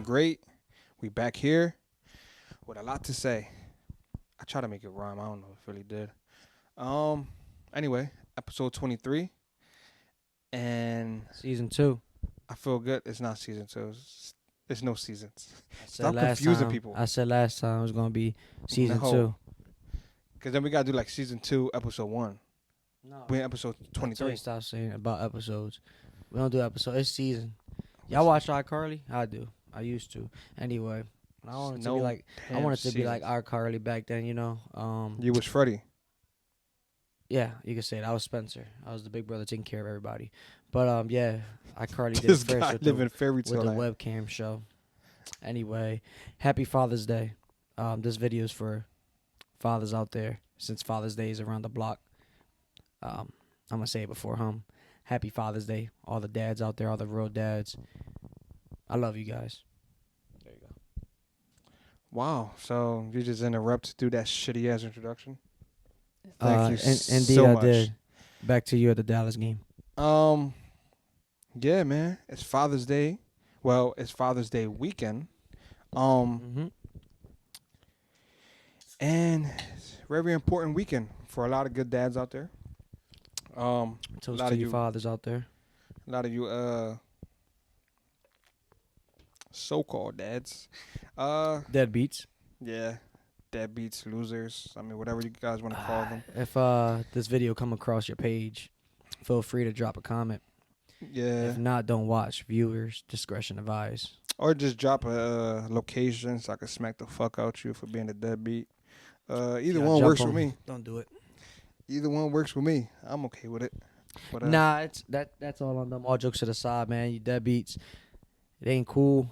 great. We back here with a lot to say. I try to make it rhyme. I don't know if it really did. Anyway, episode 23. And Season 2. I feel good. It's not season 2. It's no seasons. I said Stop last confusing time. people. I said last time it was gonna be season No. 2. Because then we got to do like season 2, episode 1. No. We're in episode 23. Stop saying about episodes. We don't do episodes. It's season. Y'all watch iCarly? I do. I used to. Anyway, I wanted to be like. I wanted to be like iCarly back then. You know. You was Freddie. Yeah, you could say it. I was Spencer. I was the big brother taking care of everybody. But yeah, iCarly did This it first guy with living fairy the tale land. webcam show. Anyway, happy Father's Day. This video is for fathers out there, since Father's Day is around the block. I'm gonna say it before him. Happy Father's Day, all the dads out there, all the real dads. I love you guys. There you go. Wow. So you just interrupt to do that shitty ass introduction? Thank you Indeed, so I much. did. Back to you at the Dallas game. Yeah, man. It's Father's Day. Well, it's Father's Day weekend. And it's a very important weekend for a lot of good dads out there. Toast to you fathers out there. A lot of you so-called dads. Deadbeats. Yeah. Deadbeats, losers. I mean, whatever you guys want to call them. If this video come across your page, feel free to drop a comment. Yeah. If not, don't watch. Viewers discretion advised. Or just drop a location so I can smack the fuck out you for being a deadbeat. Either one works with me. Don't do it. Either one works with me. I'm okay with it. But, Nah, that's all on them. All jokes to the side, man. You deadbeats. It ain't cool.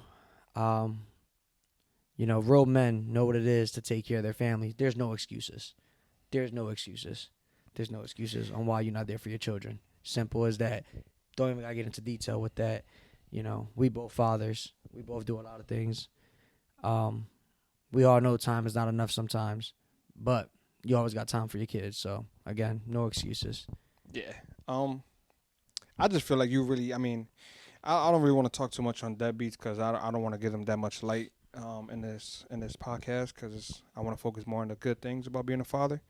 Real men know what it is to take care of their families. There's no excuses. There's no excuses on why you're not there for your children. Simple as that. Don't even gotta get into detail with that. We both fathers. We both do a lot of things. We all know time is not enough sometimes, but you always got time for your kids. So again, no excuses. Yeah. I just feel like you really. I mean, I don't really want to talk too much on deadbeats because I don't want to give them that much light in this podcast because I want to focus more on the good things about being a father.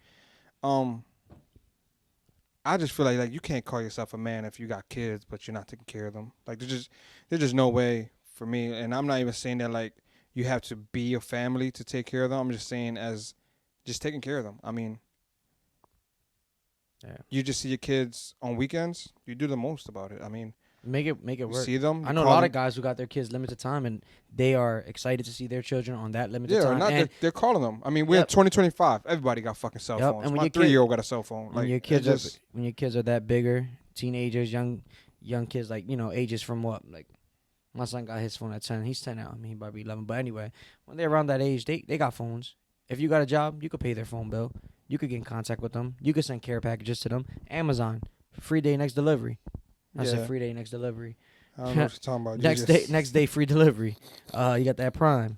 I just feel like you can't call yourself a man if you got kids but you're not taking care of them. Like there's just no way for me, and I'm not even saying that like you have to be a family to take care of them. I'm just saying as just taking care of them. I mean, yeah. You just see your kids on weekends. You do the most about it. I mean, make it work. See them. I know a lot of guys who got their kids limited time, and they are excited to see their children on that limited time. Yeah, they're calling them. I mean, we're in 2025. Everybody got fucking cell phones. And when my 3-year-old got a cell phone. When your kids are that bigger, teenagers, young kids, ages from what? Like, my son got his phone at 10. He's 10 now. I mean, he might be 11. But anyway, when they're around that age, they got phones. If you got a job, you could pay their phone bill. You could get in contact with them. You could send care packages to them. Amazon, free day next delivery. I said free day next delivery. I don't know what you're talking about. Next day free delivery. You got that Prime.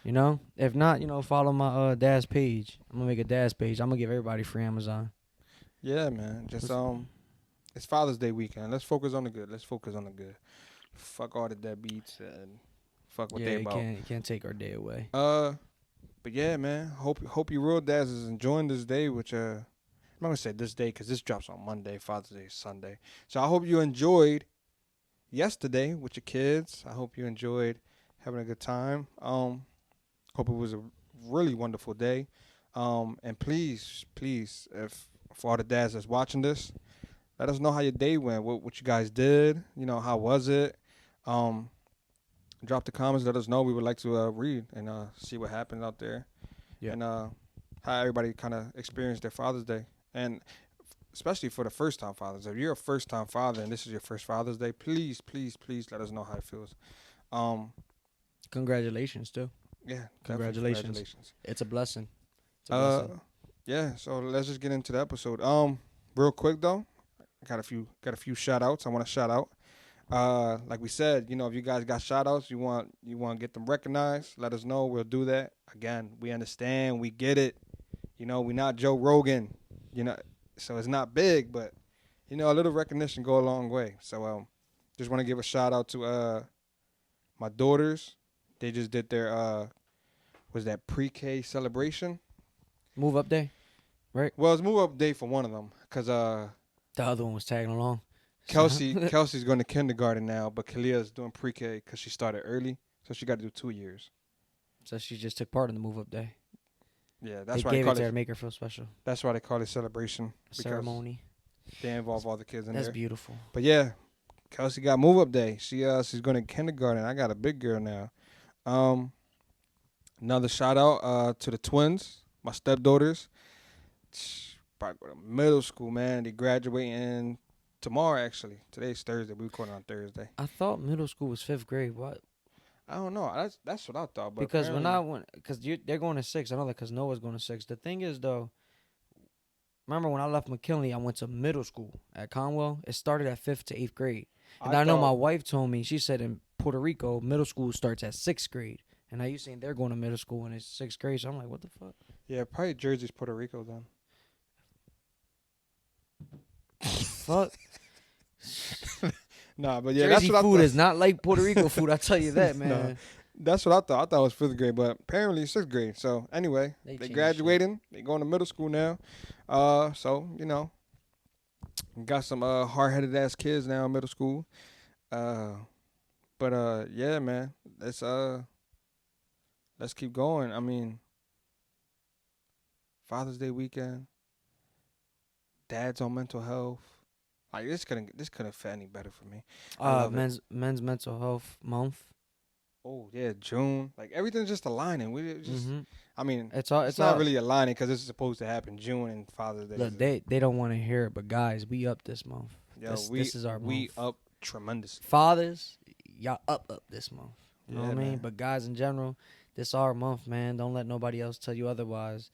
If not, follow my dad's page. I'm gonna make a dad's page. I'm gonna give everybody free Amazon. Yeah, man. Just it's Father's Day weekend. Let's focus on the good. Fuck all the deadbeats and fuck what they about. You can't take our day away. But yeah, man. Hope you real dads is enjoying this day, which I'm not gonna say this day because this drops on Monday. Father's Day is Sunday. So I hope you enjoyed yesterday with your kids. I hope you enjoyed having a good time. Hope it was a really wonderful day. And please, if for all the dads that's watching this, let us know how your day went. What you guys did. How was it? Drop the comments. Let us know. We would like to read and see what happened out there. Yeah. And how everybody kind of experienced their Father's Day. And especially for the first-time fathers. If you're a first-time father and this is your first Father's Day, please let us know how it feels. Congratulations, too. Yeah. Congratulations. It's a blessing. Yeah, so let's just get into the episode. Real quick, though, I got a few shout-outs I want to shout out. Like we said, if you guys got shout-outs, you want to get them recognized, let us know. We'll do that. Again, we understand. We get it. We're not Joe Rogan, so it's not big, but, a little recognition go a long way. So just want to give a shout-out to my daughters, They just did their was that pre-K celebration? Move up day. Well, it's move up day for one of them, cause The other one was tagging along. Kelsey's going to kindergarten now, but Kalia's doing pre-K because she started early, so she got to do 2 years. So she just took part in the move up day. Yeah, that's They why they gave call it to her it. to make her feel special. That's why they call it celebration. because Ceremony. They involve all the kids in That's there. beautiful. But yeah, Kelsey got move up day. She's going to kindergarten. I got a big girl now. Another shout out to the twins, my stepdaughters. Probably go to middle school, man. They graduating tomorrow. Actually, today's Thursday. We recording on Thursday. I thought middle school was 5th grade. What? I don't know. That's what I thought. But Because when I went, because they're going to 6. I know that because Noah's going to 6. The thing is though, remember when I left McKinley, I went to middle school at Conwell. It started at 5th to 8th grade, and I know my wife told me, she said in Puerto Rico middle school starts at 6th grade, and now you saying they're going to middle school and it's 6th grade. So I'm like, what the fuck? Yeah, probably Jersey's Puerto Rico then. Fuck. Nah, but yeah, Jersey that's what food I thought. is not like Puerto Rico food. I tell you that, man. Nah. That's what I thought. I thought it was 5th grade, but apparently 6th grade. So anyway, they changed graduating. They going to middle school now. So got some hard-headed ass kids now in middle school. But yeah, man, let's keep going. I mean, Father's Day weekend. Dad's on mental health. Like this couldn't fit any better for me. Men's mental health month. Oh yeah, June. Like everything's just aligning. We just, I mean, it's not really aligning because it's supposed to happen June and Father's Day. Look, they don't want to hear it, but guys, we up this month. Yo, this is our month. We up tremendously. Fathers, y'all up this month. You know what I mean? Man. But guys in general, this our month, man. Don't let nobody else tell you otherwise.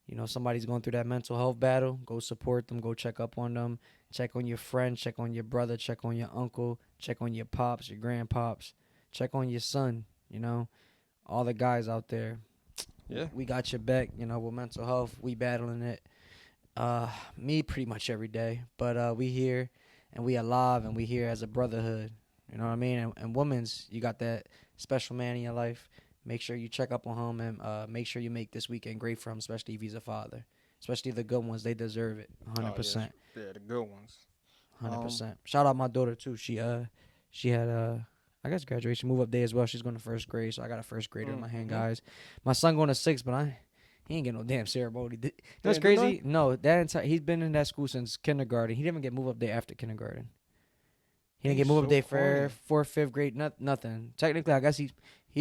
You know, somebody's going through that mental health battle. Go support them. Go check up on them. Check on your friend. Check on your brother. Check on your uncle. Check on your pops, your grandpops. Check on your son. You know, all the guys out there. Yeah. We got your back. You know, with mental health, we battling it. Me pretty much every day. But we here and we alive and we here as a brotherhood. You know what I mean? And women's, you got that special man in your life. Make sure you check up on him and make sure you make this weekend great for him, especially if he's a father. Especially the good ones. They deserve it. 100%. Yeah, the good ones. 100%. Shout out my daughter, too. She had, I guess, graduation move-up day as well. She's going to 1st grade, so I got a 1st grader in my hand, guys. My son going to 6th, but he ain't getting no damn ceremony. You know what's crazy? No, he's been in that school since kindergarten. He didn't even get move-up day after kindergarten. He didn't get move-up day for 4th, 5th grade, nothing. Technically, I guess he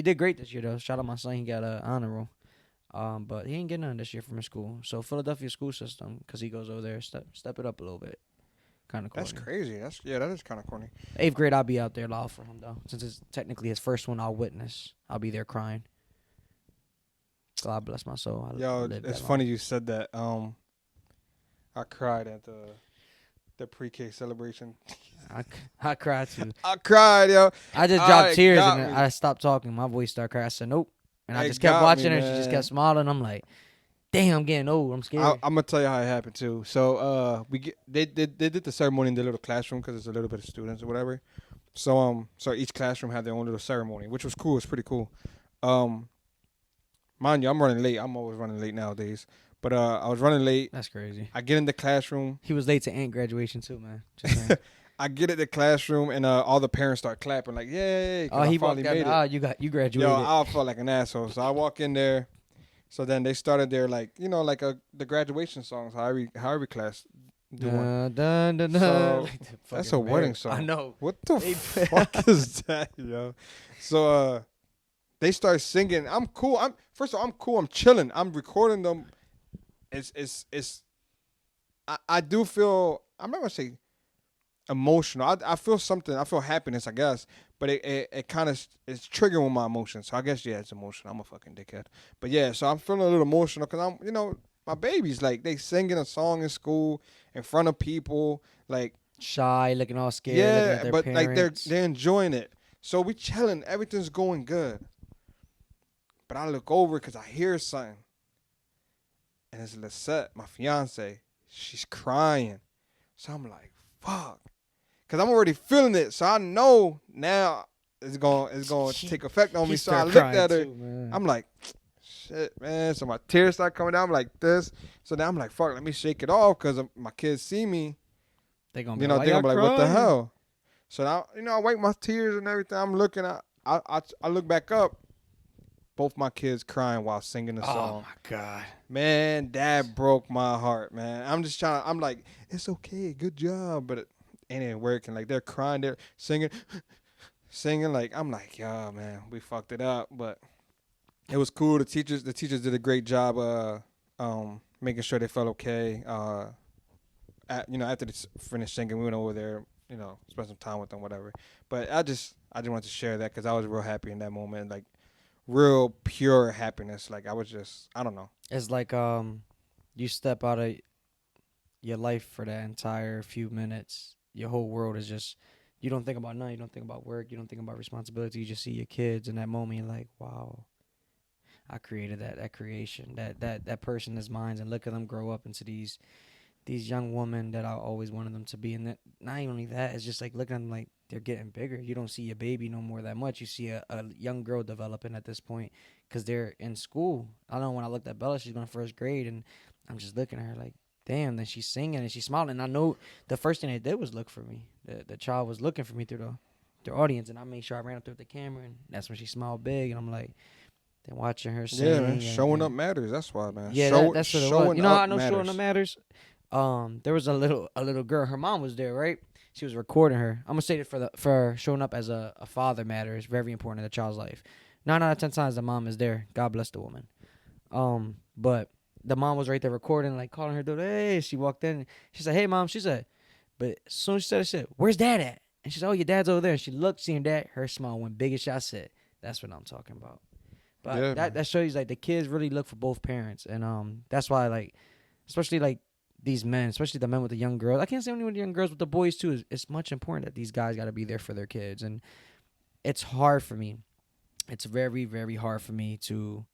did great this year, though. Shout out my son. He got an honor roll. But he ain't getting none this year from his school. So Philadelphia school system, because he goes over there, step it up a little bit. Kind of corny. That's crazy. That is kind of corny. 8th grade, I'll be out there loud for him, though. Since it's technically his first one I'll witness. I'll be there crying. God bless my soul. It's funny you said that. I cried at the pre-K celebration. I cried, too. I cried, yo. I just dropped tears and I stopped talking. My voice started crying. I said, nope. And I just kept watching her, and she just kept smiling. I'm like, damn, I'm getting old. I'm scared. I'm gonna tell you how it happened too. So they did the ceremony in the little classroom because it's a little bit of students or whatever. So each classroom had their own little ceremony, which was cool. It's pretty cool. Mind you, I'm running late. I'm always running late nowadays. But I was running late. That's crazy. I get in the classroom. He was late to Aunt graduation too, man. Just saying. I get in the classroom and all the parents start clapping like, yay! Oh, he finally made it. You graduated. Yo, I felt like an asshole. So I walk in there. So then they started their the graduation songs. How every class do one. So that's a wedding song. I know. What the fuck is that, yo? So they start singing. I'm cool. First of all, I'm cool. I'm chilling. I'm recording them. I do feel. I'm not gonna say emotional. I feel something. I feel happiness, I guess. But it kind of it's triggering my emotions. So I guess it's emotional. I'm a fucking dickhead. But yeah, so I'm feeling a little emotional because I'm my babies like they singing a song in school in front of people like shy, looking all scared. Yeah, but parents. like they're enjoying it. So we chilling. Everything's going good. But I look over because I hear something. And it's Lisette, my fiance. She's crying. So I'm like, fuck. Because I'm already feeling it. So I know now it's going to take effect on He me. So I started looked at crying her. too, man. I'm like, shit, man. So my tears start coming down. I'm like this. So now I'm like, fuck, let me shake it off because my kids see me. They gonna be You know, like, they're why gonna be y'all like, what the crying? hell? So now, I wipe my tears and everything. I'm looking at, I look back up. Both my kids crying while singing the Oh song. my God. Man, that broke my heart, man. I'm like, it's okay, good job, but it ain't working. Like they're crying, they're singing, singing. Like I'm like, yeah, man, we fucked it up, but it was cool. The teachers did a great job, making sure they felt okay. After they finished singing, we went over there, spent some time with them, whatever. But I just wanted to share that because I was real happy in that moment, like real pure happiness. Like I don't know. It's like you step out of your life for that entire few minutes. Your whole world is just, you don't think about nothing. You don't think about work. You don't think about responsibility. You just see your kids in that moment. You're like, wow, I created that creation. That person is mine, and look at them grow up into these young women that I always wanted them to be. And that, not only that, it's just like looking at them like they're getting bigger. You don't see your baby no more that much. You see a young girl developing at this point because they're in school. I know when I looked at Bella, she's going to first grade, and I'm just looking at her like, damn. Then she's singing and she's smiling. And I know the first thing they did was look for me. The child was looking for me through the audience, and I made sure I ran up there with the camera, and that's when she smiled big. And I'm like, then watching her sing. Yeah, man. and, Showing up and matters. That's why, man. yeah, that's what it was. Showing You know how up I know showing up matters? There was a little girl. Her mom was there, right? She was recording her. I'm gonna say it for showing up as a father matters. Very important in a child's life. 9 out of 10 times the mom is there. God bless the woman. But the mom was right there recording, like calling her daughter. Hey, she walked in. She said, "Hey, mom." She said, but as soon as she said it, she said, "Where's dad at?" And she said, "Oh, your dad's over there." And she looked, seeing dad. Her smile went big as shit. I said, "That's what I'm talking about." But Yeah, that shows you like the kids really look for both parents, and that's why like, especially like these men, especially the men with the young girls. I can't say only with the young girls, with the boys too. It's much important that these guys got to be there for their kids, and it's hard for me. It's very very hard for me to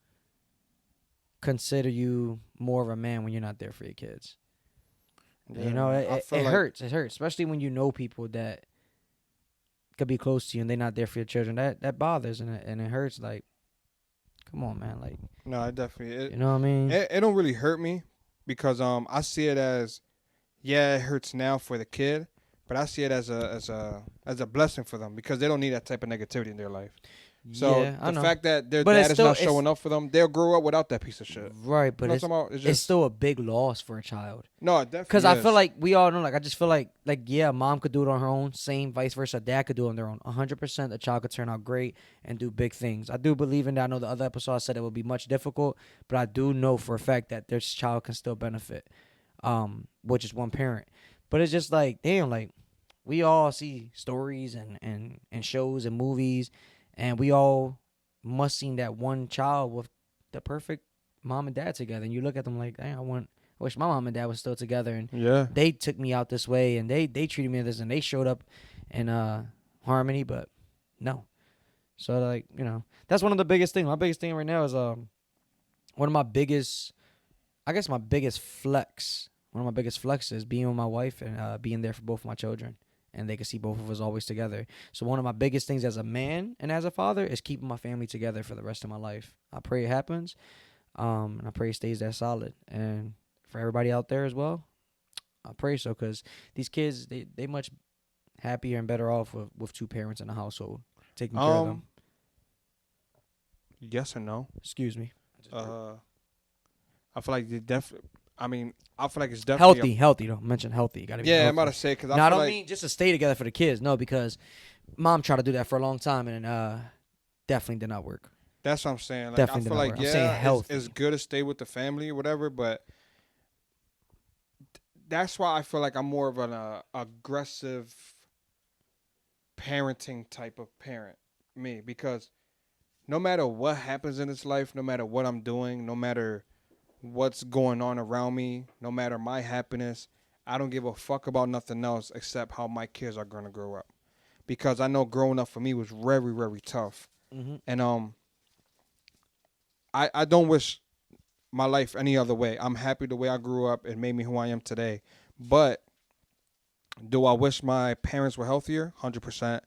consider you more of a man when you're not there for your kids. yeah, You know, man. I it feel like hurts. It hurts, especially when you know people that could be close to you and they're not there for your children. That bothers and it hurts. Like, come on, man. Like, no, I definitely you know what I mean? it don't really hurt me because I see it as it hurts now for the kid, but I see it as a blessing for them because they don't need that type of negativity in their life. So Yeah, I the know. fact that their But dad it's is still- not showing up for them, they'll grow up without that piece of shit. Right, but You know it's what I'm talking about? it's just still a big loss for a child. no, it definitely. Because I is. feel like we all know, like, I just feel like, yeah, mom could do it on her own. Same, vice versa. Dad could do it on their own. 100%, the child could turn out great and do big things. I do believe in that. I know the other episode I said it would be much difficult, but I do know for a fact that their child can still benefit, which is one parent. But it's just like, damn, like, we all see stories and shows and movies, and we all must seen that one child with the perfect mom and dad together. And you look at them like, dang, I wish my mom and dad was still together, and yeah, they took me out this way, and they treated me this, and they showed up in harmony, but no. So like, that's one of the biggest things. My biggest thing right now is one of my biggest, I guess my biggest flex. One of my biggest flexes is being with my wife and being there for both of my children, and they can see both of us always together. So one of my biggest things as a man and as a father is keeping my family together for the rest of my life. I pray it happens, and I pray it stays that solid. And for everybody out there as well, I pray so, because these kids, they much happier and better off with two parents in the household taking care of them. Yes and no. Excuse me. I feel like I feel like it's definitely Healthy though. Mention healthy. You gotta be Yeah, healthy. I'm about to say because I feel don't like mean just to stay together for the kids. No, because mom tried to do that for a long time and definitely did not work. that's what I'm saying. Like Definitely I did feel not like work. I'm saying healthy. it's good to stay with the family or whatever, but that's why I feel like I'm more of an aggressive parenting type of parent. Me, because no matter what happens in this life, no matter what I'm doing, no matter what's going on around me, no matter my happiness, I don't give a fuck about nothing else except how my kids are going to grow up. Because I know growing up for me was very, very tough. Mm-hmm. And I don't wish my life any other way. I'm happy the way I grew up. It made me who I am today. But do I wish my parents were healthier? 100%.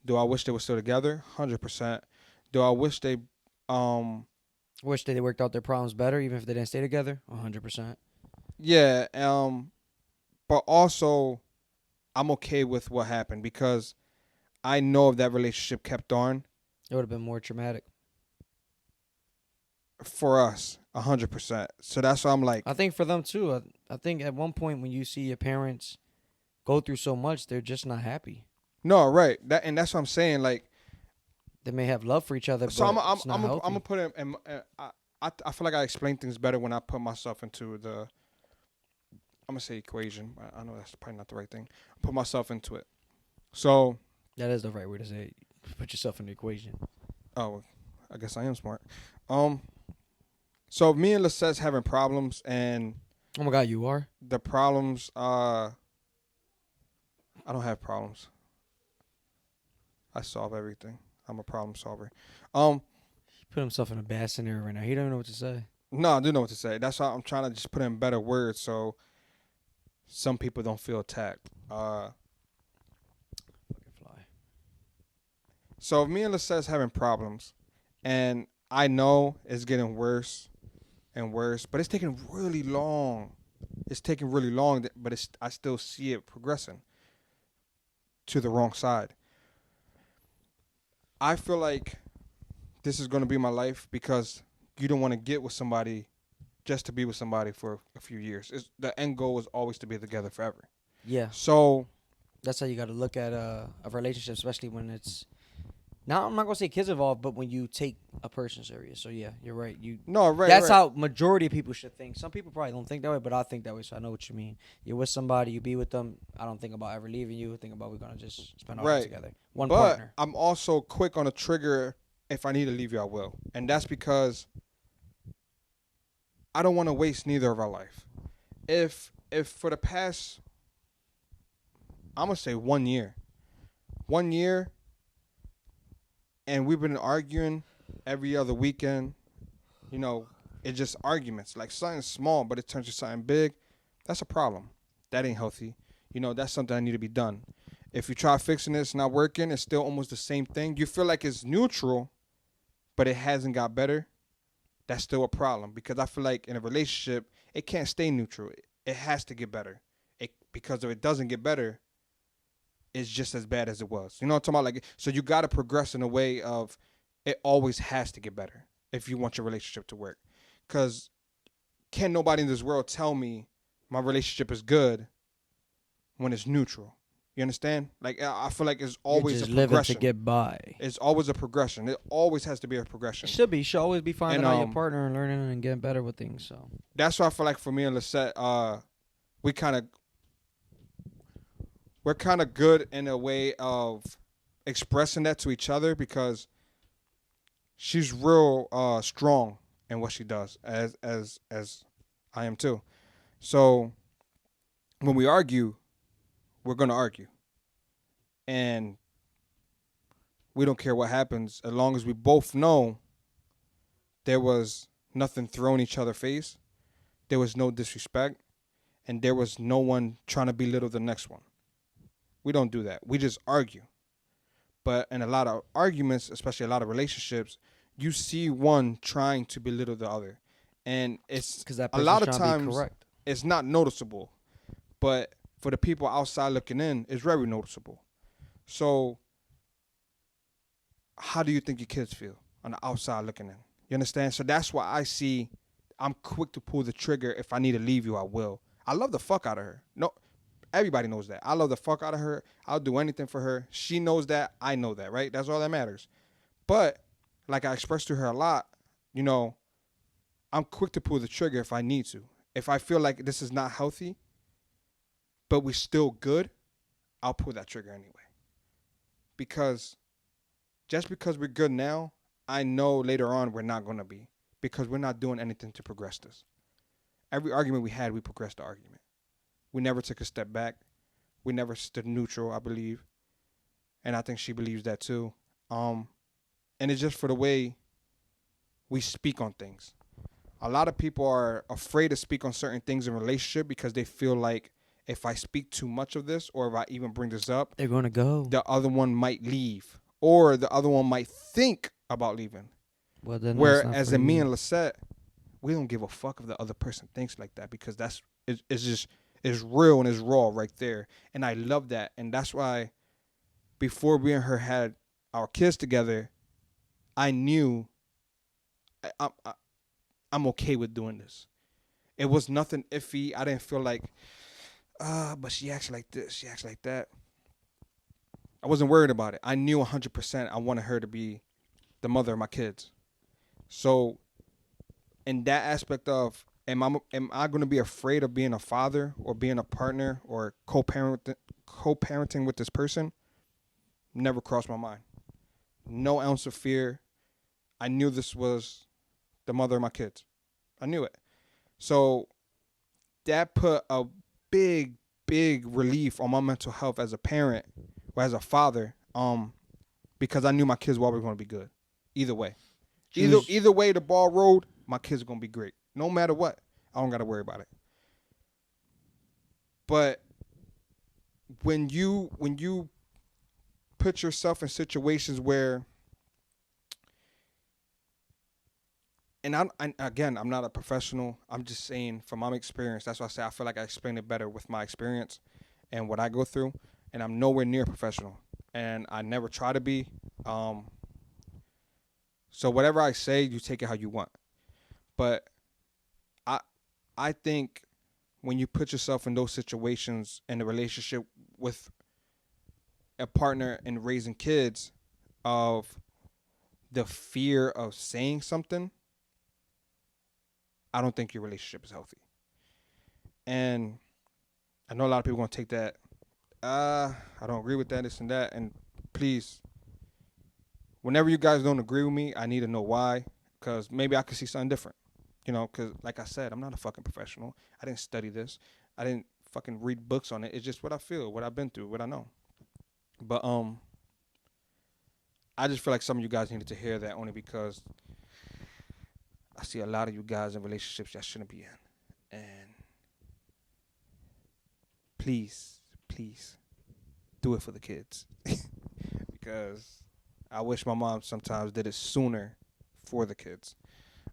Do I wish they were still together? 100%. Do I wish they Wish they worked out their problems better, even if they didn't stay together. 100%. yeah, but also I'm okay with what happened because I know if that relationship kept on It would have been more traumatic. for us, 100%. So that's why I'm like, I think for them too. I think at one point when you see your parents go through so much, they're just not happy. no, right. That's what I'm saying. Like, They may have love for each other, so but it's not I'm healthy. gonna put it. I feel like I explain things better when I put myself into the. I'm gonna say equation. I know that's probably not the right thing. Put myself into it. So, That is the right way to say it. Put yourself in the equation. oh, I guess I am smart. Um, so me and Lissette's having problems, and Oh my God, you are? the problems. I don't have problems. I solve everything. I'm a problem solver. He put himself in a bad scenario right now. He don't even know what to say. No, I do know what to say. That's why I'm trying to just put in better words so some people don't feel attacked. Fucking fly. So me and Lissette's having problems, and I know it's getting worse and worse, but it's taking really long. It's taking really long, but I still see it progressing to the wrong side. I feel like this is going to be my life because you don't want to get with somebody just to be with somebody for a few years. The end goal is always to be together forever. Yeah, So that's how you got to look at a relationship, especially when it's. Now I'm not gonna say kids involved, but when you take a person serious. So yeah, you're right. no, right. That's right. how majority of people should think. Some people probably don't think that way, but I think that way. So I know what you mean. You're with somebody, you be with them. I don't think about ever leaving you. I think about we're gonna just spend our life Right. together. One But partner. I'm also quick on a trigger. If I need to leave you, I will, and that's because I don't want to waste neither of our life. If for the past, I'm gonna say 1 year, 1 year, and we've been arguing every other weekend. You know, it's just arguments. Like something small, but it turns to something big. That's a problem. That ain't healthy. You know, that's something that need to be done. If you try fixing it, it's not working. It's still almost the same thing. You feel like it's neutral, but it hasn't got better. That's still a problem because I feel like in a relationship, it can't stay neutral. It has to get better. Because if it doesn't get better, it's just as bad as it was. You know what I'm talking about? Like, so you got to progress in a way of it always has to get better if you want your relationship to work. Because can nobody in this world tell me my relationship is good when it's neutral? You understand? Like, I feel like it's always You're just a living progression. to get by. It's always a progression. It always has to be a It progression. should be. You should always be finding And, out your partner and learning and getting better with things. So That's why I feel like for me and Lisette, we're kind of good in a way of expressing that to each other because she's real strong in what she does, as I am too. So when we argue, we're gonna argue, and we don't care what happens as long as we both know there was nothing thrown each other face, there was no disrespect, and there was no one trying to belittle the next one. We don't do that. We just argue. But in a lot of arguments, especially a lot of relationships, you see one trying to belittle the other. And it's because that a person's lot of trying to be times correct. it's not noticeable. But for the people outside looking in, it's very noticeable. So how do you think your kids feel on the outside looking in? You understand? So that's why I'm quick to pull the trigger. If I need to leave you, I will. I love the fuck out of her. No, everybody knows that. I love the fuck out of her. I'll do anything for her. She knows that. I know that, right? That's all that matters. But like I expressed to her a lot, you know, I'm quick to pull the trigger if I need to. If I feel like this is not healthy, but we're still good, I'll pull that trigger anyway. Because just because we're good now, I know later on we're not going to be. Because we're not doing anything to progress this. Every argument we had, we progressed the argument. We never took a step back. We never stood neutral, I believe. And I think she believes that too. And it's just for the way we speak on things. A lot of people are afraid to speak on certain things in relationship because they feel like if I speak too much of this or if I even bring this up, They're gonna go. the other one might leave or the other one might think about leaving. Well, then that's not Whereas for in me you. and Lisette, we don't give a fuck if the other person thinks like that because it's just it's real and it's raw right there. And I love that. And that's why before we and her had our kids together, I knew I'm okay with doing this. It was nothing iffy. I didn't feel like, but she acts like this, she acts like that. I wasn't worried about it. I knew 100% I wanted her to be the mother of my kids. So, in that aspect of, am I going to be afraid of being a father or being a partner or co-parenting with this person? Never crossed my mind. No ounce of fear. I knew this was the mother of my kids. I knew it. So that put a big relief on my mental health as a parent or as a father, because I knew my kids were always going to be good. Either way. Either way the ball rolled, my kids are going to be great. No matter what. I don't got to worry about it. But when you put yourself in situations where, and I'm not a professional. I'm just saying from my experience. That's why I say I feel like I explain it better with my experience and what I go through. And I'm nowhere near professional, and I never try to be. So whatever I say, you take it how you want. But I think when you put yourself in those situations in a relationship with a partner and raising kids, of the fear of saying something, I don't think your relationship is healthy. And I know a lot of people are going to take that, I don't agree with that, this and that. And please, whenever you guys don't agree with me, I need to know why. Because maybe I could see something different. You know, because like I said, I'm not a fucking professional. I didn't study this. I didn't fucking read books on it. It's just what I feel, what I've been through, what I know. But I just feel like some of you guys needed to hear that only because I see a lot of you guys in relationships that shouldn't be in. And please do it for the kids. Because I wish my mom sometimes did it sooner for the kids.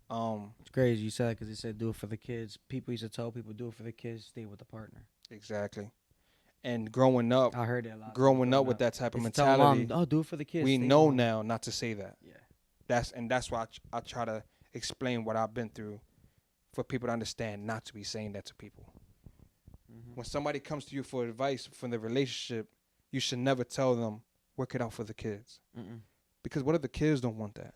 It's crazy you said that because he said do it for the kids. People used to tell people do it for the kids, stay with the partner. Exactly. And growing up, I heard that a lot. Growing up with that type of tell mentality, mom, do it for the kids. we know now not to say that. Yeah. That's why I try to explain what I've been through for people to understand not to be saying that to people. Mm-hmm. When somebody comes to you for advice from the relationship, you should never tell them, work it out for the kids. Mm-mm. Because what if the kids don't want that?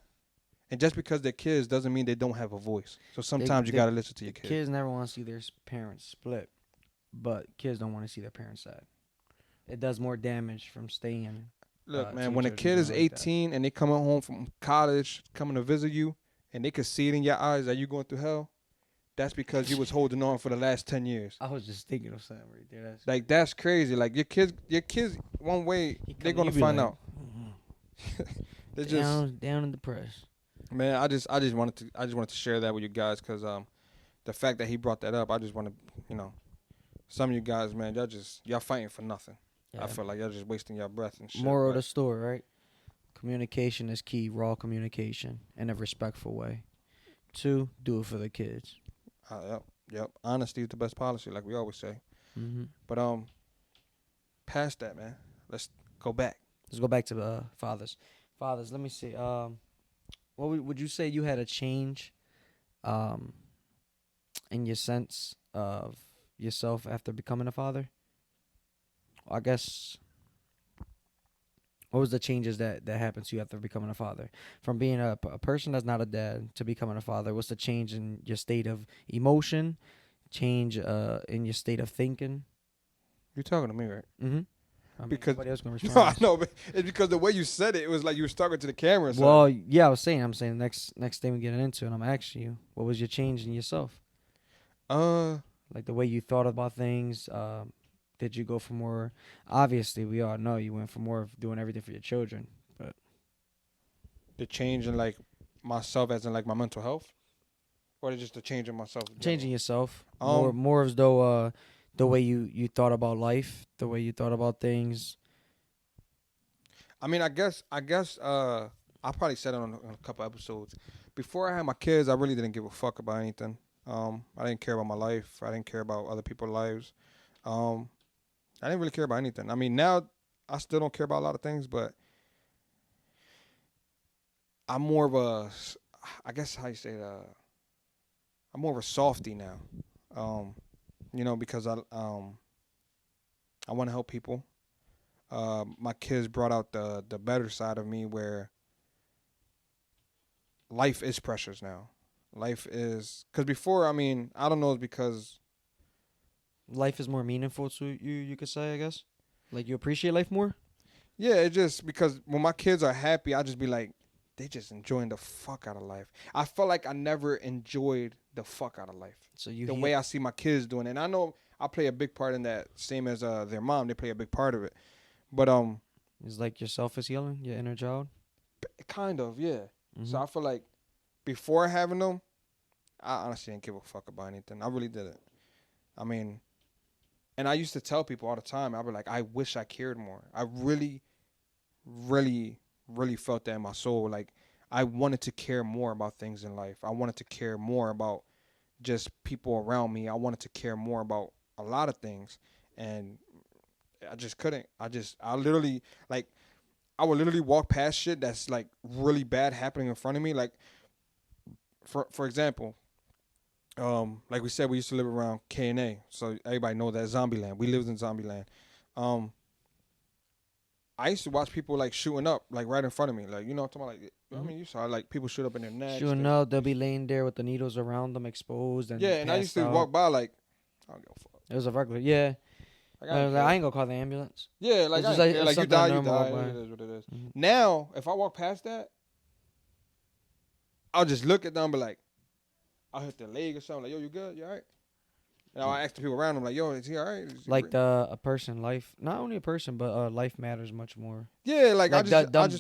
And just because they're kids doesn't mean they don't have a voice. So sometimes you got to listen to your kids. Kids never want to see their parents split, but kids don't want to see their parents sad. It does more damage from staying. Look, man, when a kid is 18 and they coming home from college, coming to visit you, and they can see it in your eyes that you going through hell, that's because you was holding on for the last 10 years. I was just thinking of something right there. That's crazy. Like your kids, one way they're gonna find out. They're just down and depressed. Man, I just wanted to share that with you guys because the fact that he brought that up, I just want to, some of you guys, man, y'all fighting for nothing. Yeah. I feel like y'all just wasting your breath and shit. Moral of the story, right? Communication is key, raw communication in a respectful way. 2, do it for the kids. Yep. Honesty is the best policy, like we always say. Mm-hmm. But past that, man, let's go back. Let's go back to fathers. Fathers, let me see. What would you say you had a change in your sense of yourself after becoming a father? I guess, what was the changes that happened to you after becoming a father? From being a person that's not a dad to becoming a father, what's the change in your state of emotion, change in your state of thinking? You're talking to me, right? Mm-hmm. Because nobody else gonna respond. No, I know, but it's because the way you said it, it was like you was talking to the camera. Well, yeah, I'm saying next thing we get into, and I'm asking you, what was your change in yourself? Like the way you thought about things. Did you go for more? Obviously, we all know you went for more of doing everything for your children, but the change in like myself, as in like my mental health, or just the change in myself. Changing yourself, more as though the way you thought about life, the way you thought about things? I mean, I probably said it on a couple episodes. Before I had my kids, I really didn't give a fuck about anything. I didn't care about my life. I didn't care about other people's lives. Um, I didn't really care about anything. I mean, now I still don't care about a lot of things, but I'm more of a, I guess how you say that. I'm more of a softy now. Um, because I want to help people. My kids brought out the better side of me where life is precious now. Life is because before, I mean, I don't know, it's because Life is more meaningful to you. You could say, I guess. Like you appreciate life more. yeah, it just because when my kids are happy, I just be like, they just enjoying the fuck out of life. I felt like I never enjoyed the fuck out of life. So you The hear way I see my kids doing it. And I know I play a big part in that, same as their mom, they play a big part of it. But it's like yourself is healing, your inner child. kind of, yeah. So Mm-hmm. I feel like before having them, I honestly didn't give a fuck about anything. I really didn't. I mean, and I used to tell people all the time, I'd be like, I wish I cared more. I really, really, really felt that in my soul. Like, I wanted to care more about things in life. I wanted to care more about just people around me. I wanted to care more about a lot of things. And I just couldn't. I literally, like, I would literally walk past shit that's, like, really bad happening in front of me. Like, for example, like we said, we used to live around K&A, so everybody know that Zombieland. We lived in Zombieland. Um, I used to watch people like shooting up, like right in front of me, like I'm talking about, like I Mm-hmm. mean, you saw like people shoot up in their necks. Sure enough, they'll be laying there with the needles around them, exposed Yeah, and and I used passed to out. walk by like, I don't give a fuck. It was a regular, yeah. Like I ain't Like, I care. ain't gonna call the ambulance. Yeah, like It's I just ain't like care. it's Like something you normal. die. But It is what it is. mhm. Now, if I walk past that, I'll just look at them, and be like, I'll hit their leg or something. Like, yo, you good? You alright? And I'll ask the people around them, like, yo, is he alright? Like a person, life, not only a person, but life matters much more. Yeah, like Like I just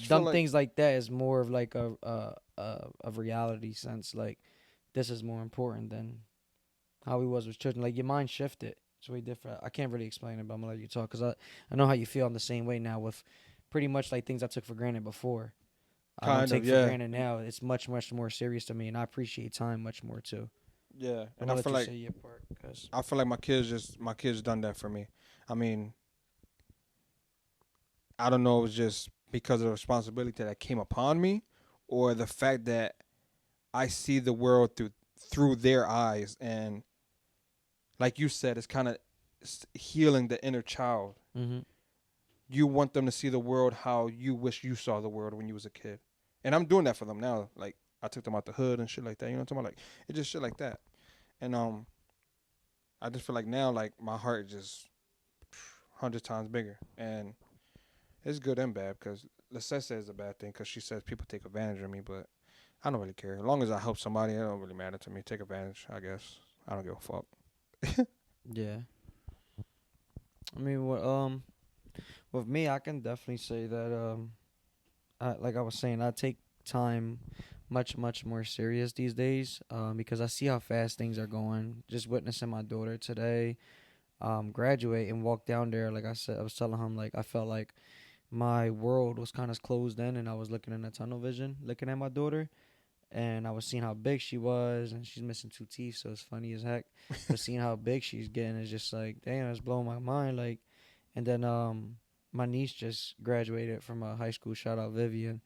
feel dumb like things like that is more of like a reality sense. Like this is more important than how he was with children. Like your mind shifted. It's way different. I can't really explain it, but I'm gonna let you talk because I know how you feel. I'm the same way now with pretty much like things I took for granted before. I don't kind of, take for yeah, granted now. It's much more serious to me, and I appreciate time much more too. yeah. I'm And gonna let you say your part because I feel like my kids done that for me. I mean, I don't know, it was just because of the responsibility that came upon me, or the fact that I see the world through their eyes, and like you said, it's kind of healing the inner child. hmm You want them to see the world how you wish you saw the world when you was a kid, and I'm doing that for them now. Like I took them out the hood and shit like that. You know what I'm talking about? Like it's just shit like that, and I just feel like now, like my heart is just 100 times bigger, and it's good and bad because Lisette says it's a bad thing because she says people take advantage of me, but I don't really care. As long as I help somebody, it don't really matter to me. Take advantage, I guess. I don't give a fuck. yeah. I mean, with me, I can definitely say that like I was saying, I take time much more serious these days because I see how fast things are going. Just witnessing my daughter today graduate and walk down there, like I said, I was telling him like I felt like my world was kind of closed in, and I was looking in a tunnel vision, looking at my daughter, and I was seeing how big she was, and she's missing two teeth, so it's funny as heck. But seeing how big she's getting is just like, damn, it's blowing my mind. Like, and then my niece just graduated from high school. Shout out Vivian.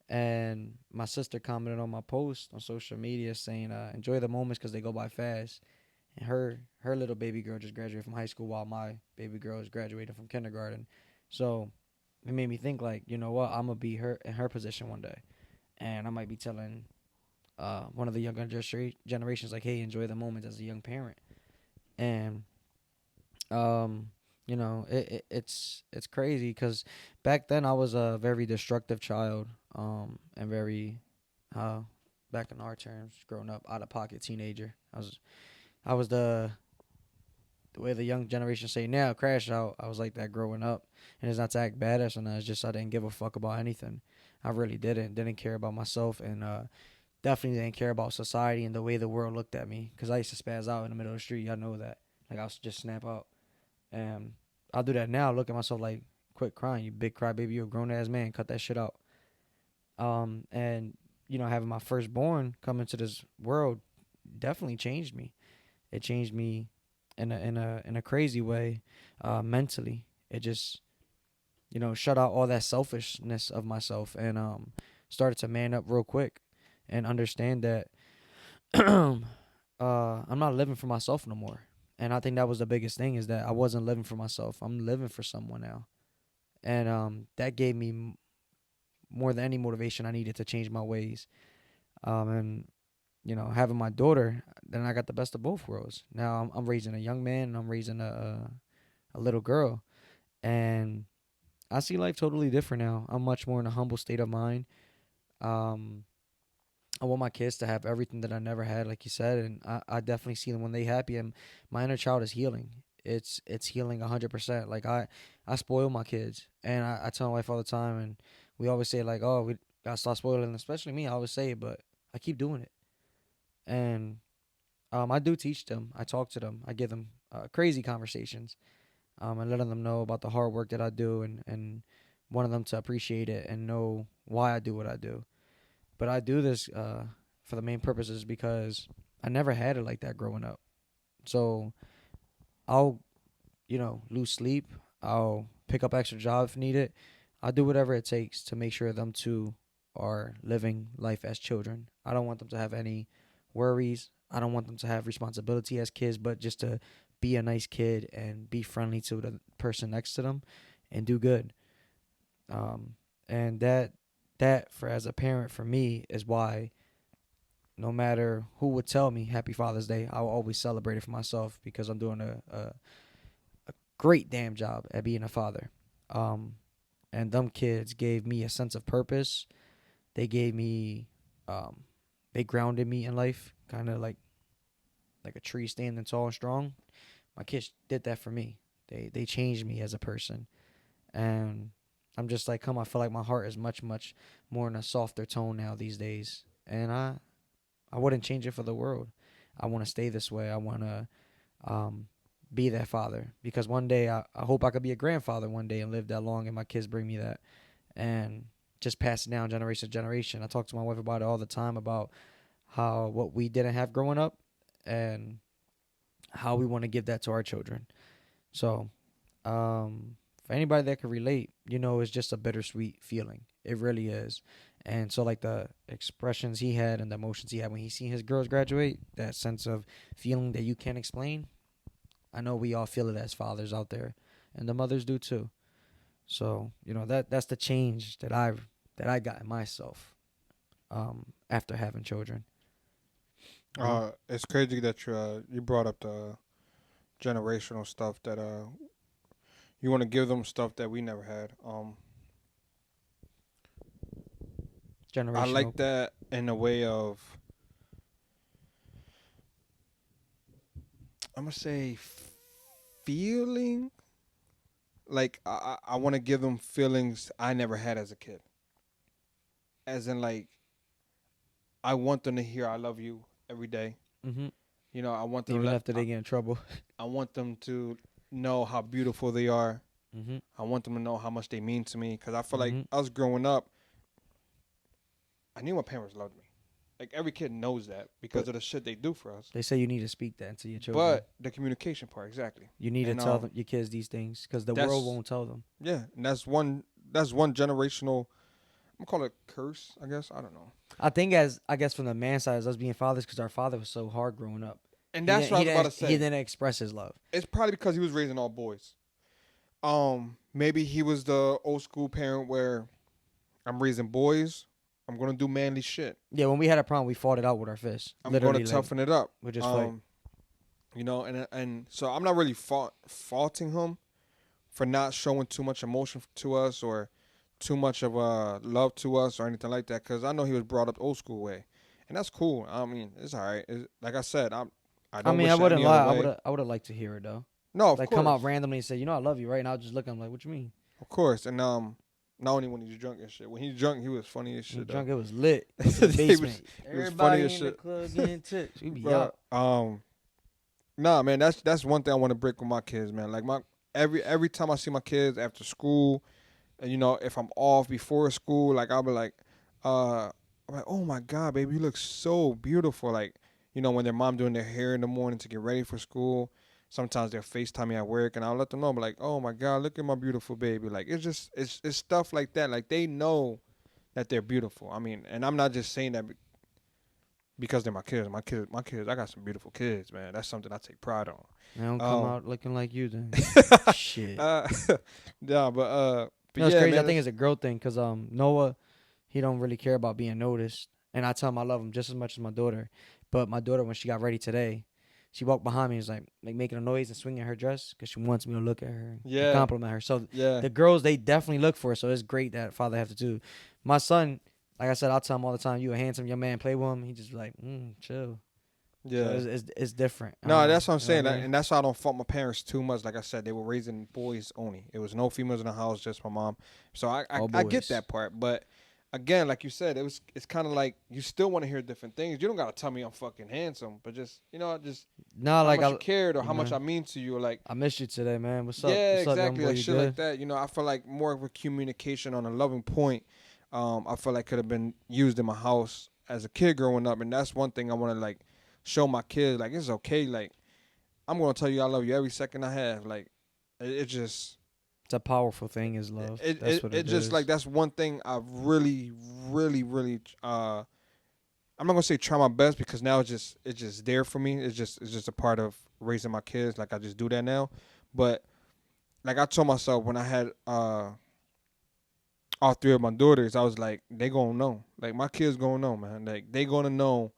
And my sister commented on my post on social media saying, "Enjoy the moments because they go by fast." And her little baby girl just graduated from high school while my baby girl is graduating from kindergarten. So it made me think like, you know what, I'm gonna be her in her position one day, and I might be telling one of the younger generations like, hey, enjoy the moment as a young parent. And um, it's crazy because back then I was a very destructive child, and very back in our terms, growing up out of pocket teenager. I was the way the young generation say now, crash out. I was like that growing up, and it's not to act badass or not. It's just I didn't give a fuck about anything. I really didn't care about myself, and definitely didn't care about society and the way the world looked at me. Cause I used to spaz out in the middle of the street. I know that. Like I'll just snap out, and I'll do that now. Look at myself like, quit crying, you big crybaby. You're a grown ass man. Cut that shit out. And having my firstborn come into this world definitely changed me. It changed me in a crazy way, mentally. It just shut out all that selfishness of myself and started to man up real quick and understand that I'm not living for myself no more. And I think that was the biggest thing, is that I wasn't living for myself. I'm living for someone now. And that gave me more than any motivation I needed to change my ways. And having my daughter, then I got the best of both worlds. Now I'm raising a young man and I'm raising a little girl, and I see life totally different now. I'm much more in a humble state of mind. I want my kids to have everything that I never had, like you said, and I definitely see them when they happy. And my inner child is healing. It's healing 100%. Like I spoil my kids, and I tell my wife all the time, and we always say like, oh, we gotta stop spoiling them, especially me. I always say it, but I keep doing it. And I do teach them. I talk to them. I give them crazy conversations. And letting them know about the hard work that I do, and wanting them to appreciate it and know why I do what I do. But I do this for the main purposes because I never had it like that growing up. So I'll, lose sleep. I'll pick up extra jobs if needed. I'll do whatever it takes to make sure them too are living life as children. I don't want them to have any worries. I don't want them to have responsibility as kids, but just to be a nice kid and be friendly to the person next to them and do good. And that for as a parent, for me, is why no matter who would tell me Happy Father's Day, I'll always celebrate it for myself, because I'm doing a great damn job at being a father. And them kids gave me a sense of purpose. They gave me, they grounded me in life, kind of like a tree standing tall and strong. My kids did that for me. They changed me as a person. And I'm just like, I feel like my heart is much, much more in a softer tone now these days. And I wouldn't change it for the world. I want to stay this way. I want to be that father, because one day I hope I could be a grandfather one day and live that long, and my kids bring me that, and just pass it down generation to generation. I talk to my wife about it all the time, about what we didn't have growing up and how we want to give that to our children. So for anybody that can relate, it's just a bittersweet feeling. It really is. And so like the expressions he had and the emotions he had when he seen his girls graduate, that sense of feeling that you can't explain, I know we all feel it as fathers out there, and the mothers do too. So, that's the change that I got in myself after having children. It's crazy that you brought up the generational stuff, that you want to give them stuff that we never had. Generational. I like that in a way of, I'm gonna say, feeling. Like I want to give them feelings I never had as a kid. As in, like, I want them to hear "I love you" every day. Mm-hmm. I want them even after they get in trouble. I want them to know how beautiful they are. Mm-hmm. I want them to know how much they mean to me, because I feel Mm-hmm. like us growing up, I knew my parents loved me. Like, every kid knows that because of the shit they do for us. They say you need to speak that into your children. But the communication part, exactly. You need to tell your kids these things, because the world won't tell them. Yeah, and that's one generational, I'm gonna call it curse, I guess. I don't know. I think from the man side, as us being fathers, because our father was so hard growing up. And that's what I was about to say. He didn't express his love. It's probably because he was raising all boys. Maybe he was the old school parent where I'm raising boys, I'm gonna do manly shit. Yeah, when we had a problem, we fought it out with our fists. I'm gonna toughen it up. We just fight. And so I'm not really faulting him for not showing too much emotion to us, or too much of love to us, or anything like that, because I know he was brought up old school way, and that's cool. I mean, it's all right. Like I said, I wouldn't lie. I would have liked to hear it though. No, of course. Come out randomly and say, I love you, right? And I'll just look at him like, what you mean? Of course. And not only when he's drunk and shit. When he's drunk, he was funny as shit. When drunk, it was lit. The he basement. he was Everybody funny as in shit. the club getting tips. We be But, out. Nah, man, that's one thing I want to break with my kids, man. Like my every time I see my kids after school, and if I'm off before school, like I'll be like, I'm like, oh my god, baby, you look so beautiful. Like, when their mom doing their hair in the morning to get ready for school. Sometimes they'll FaceTime me at work, and I'll let them know, be like, oh my god, look at my beautiful baby. Like it's stuff like that. Like they know that they're beautiful. I mean, and I'm not just saying that because they're my kids. My kids. I got some beautiful kids, man. That's something I take pride on. They don't come Um, out looking like you then. Shit. uh, yeah, but No, it's yeah, crazy. I man. think it's a girl thing because Noah, he don't really care about being noticed, and I tell him I love him just as much as my daughter. But my daughter, when she got ready today, she walked behind me and was like making a noise and swinging her dress because she wants me to look at her and Yeah, compliment her. So yeah, the girls, they definitely look for it. So it's great that father have to do. My son, like I said, I'll tell him all the time, you a handsome young man, play with him. He just be like, chill. So yeah. it's different. I don't No, know. that's what I'm You know saying, what I mean? and that's why I don't fault my parents too much. Like I said, they were raising boys only. It was no females in the house, just my mom. So I I, All I get boys. that part, but again, like you said, it's kind of like you still want to hear different things. You don't gotta tell me I'm fucking handsome, but just No, how like much you cared or you how much know, I mean to you, or like. I missed you today, man. What's up? Yeah, What's up, young exactly. boy? Like You shit like good? that. I feel like more of a communication on a loving point. I feel like could have been used in my house as a kid growing up, and that's one thing I want to like show my kids. Like it's okay. Like I'm gonna tell you I love you every second I have. Like it just It's a powerful thing, is it, love. it That's it what it it just like is. that's one thing I really really I'm not gonna say try my best because now it's just there for me. It's just a part of raising my kids. Like I just do that now, but like I told myself when I had all three of my daughters, I was like, they gonna know. Like my kids gonna know, man. Like they gonna know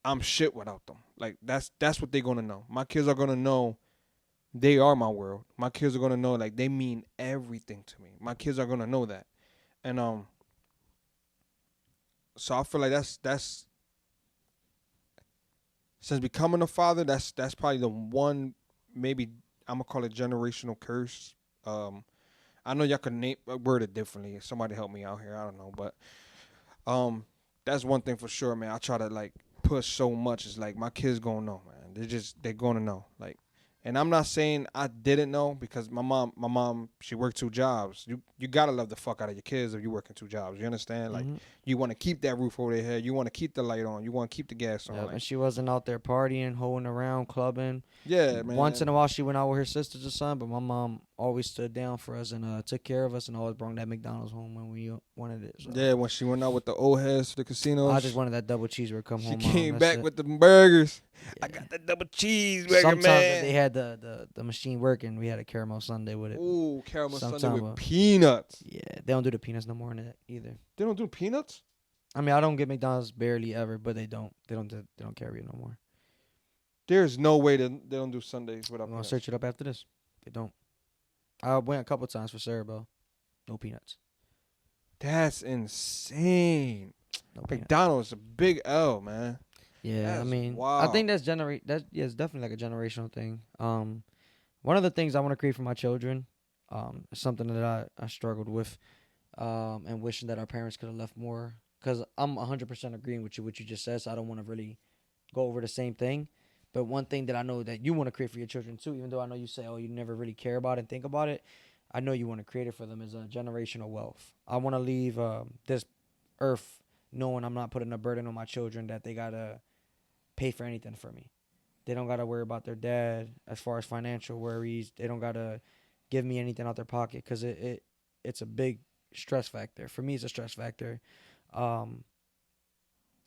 I'm shit without them. Like that's what they gonna know. My kids are gonna know they are my world. My kids are gonna know like they mean everything to me. My kids are gonna know that. And so I feel like that's since becoming a father, that's probably the one maybe I'm gonna call it generational curse. Um I know y'all can word it differently. Somebody help me out here. I don't know, but Um, that's one thing for sure, man. I try to like push so much. It's like my kids gonna know, man. They're gonna know. Like, and I'm not saying I didn't know because my mom, she worked two jobs. You gotta love the fuck out of your kids if you working two jobs. You understand? Like, Hmm. you want to keep that roof over their head. You want to keep the light on. You want to keep the gas on. Yep. Like, And she wasn't out there partying, hoeing around, clubbing. yeah, Once in man. a while, she went out with her sisters or something, but my mom always stood down for us and took care of us and always brought that McDonald's home when we wanted it. So Yeah, when she went out with the old heads to the I just casinos, wanted that double cheeseburger. Come she home, mom. came That's back it. with the burgers. I Yeah. got the double cheeseburger, Sometimes if they man. had the machine working, we had a caramel sundae with it. Ooh, caramel sundae Sometimes, with peanuts. yeah, they don't do the peanuts no more in it either. They don't do peanuts? I mean, I don't get McDonald's barely ever, but they don't carry it no more. There's no way that they don't do Sundays I'm without gonna peanuts. search it up after this. They don't. I went a couple times for Cerebel. No peanuts. That's insane. No peanuts. McDonald's a big L, man. Yeah, I That's mean, I wild. think that's yeah, it's definitely like a generational thing. One of the things I want to create for my children, is something that I struggled with, and wishing that our parents could have left more. Cause I'm 100% agreeing with you what you just said, so I don't want to really go over the same thing. But one thing that I know that you want to create for your children too, even though I know you say, oh, you never really care about it and think about it, I know you want to create it for them, is a generational wealth. I want to leave this earth knowing I'm not putting a burden on my children that they gotta pay for anything for me. They don't gotta worry about their dad as far as financial worries. They don't gotta give me anything out their pocket because it's a big stress factor. For me, it's a stress factor, um,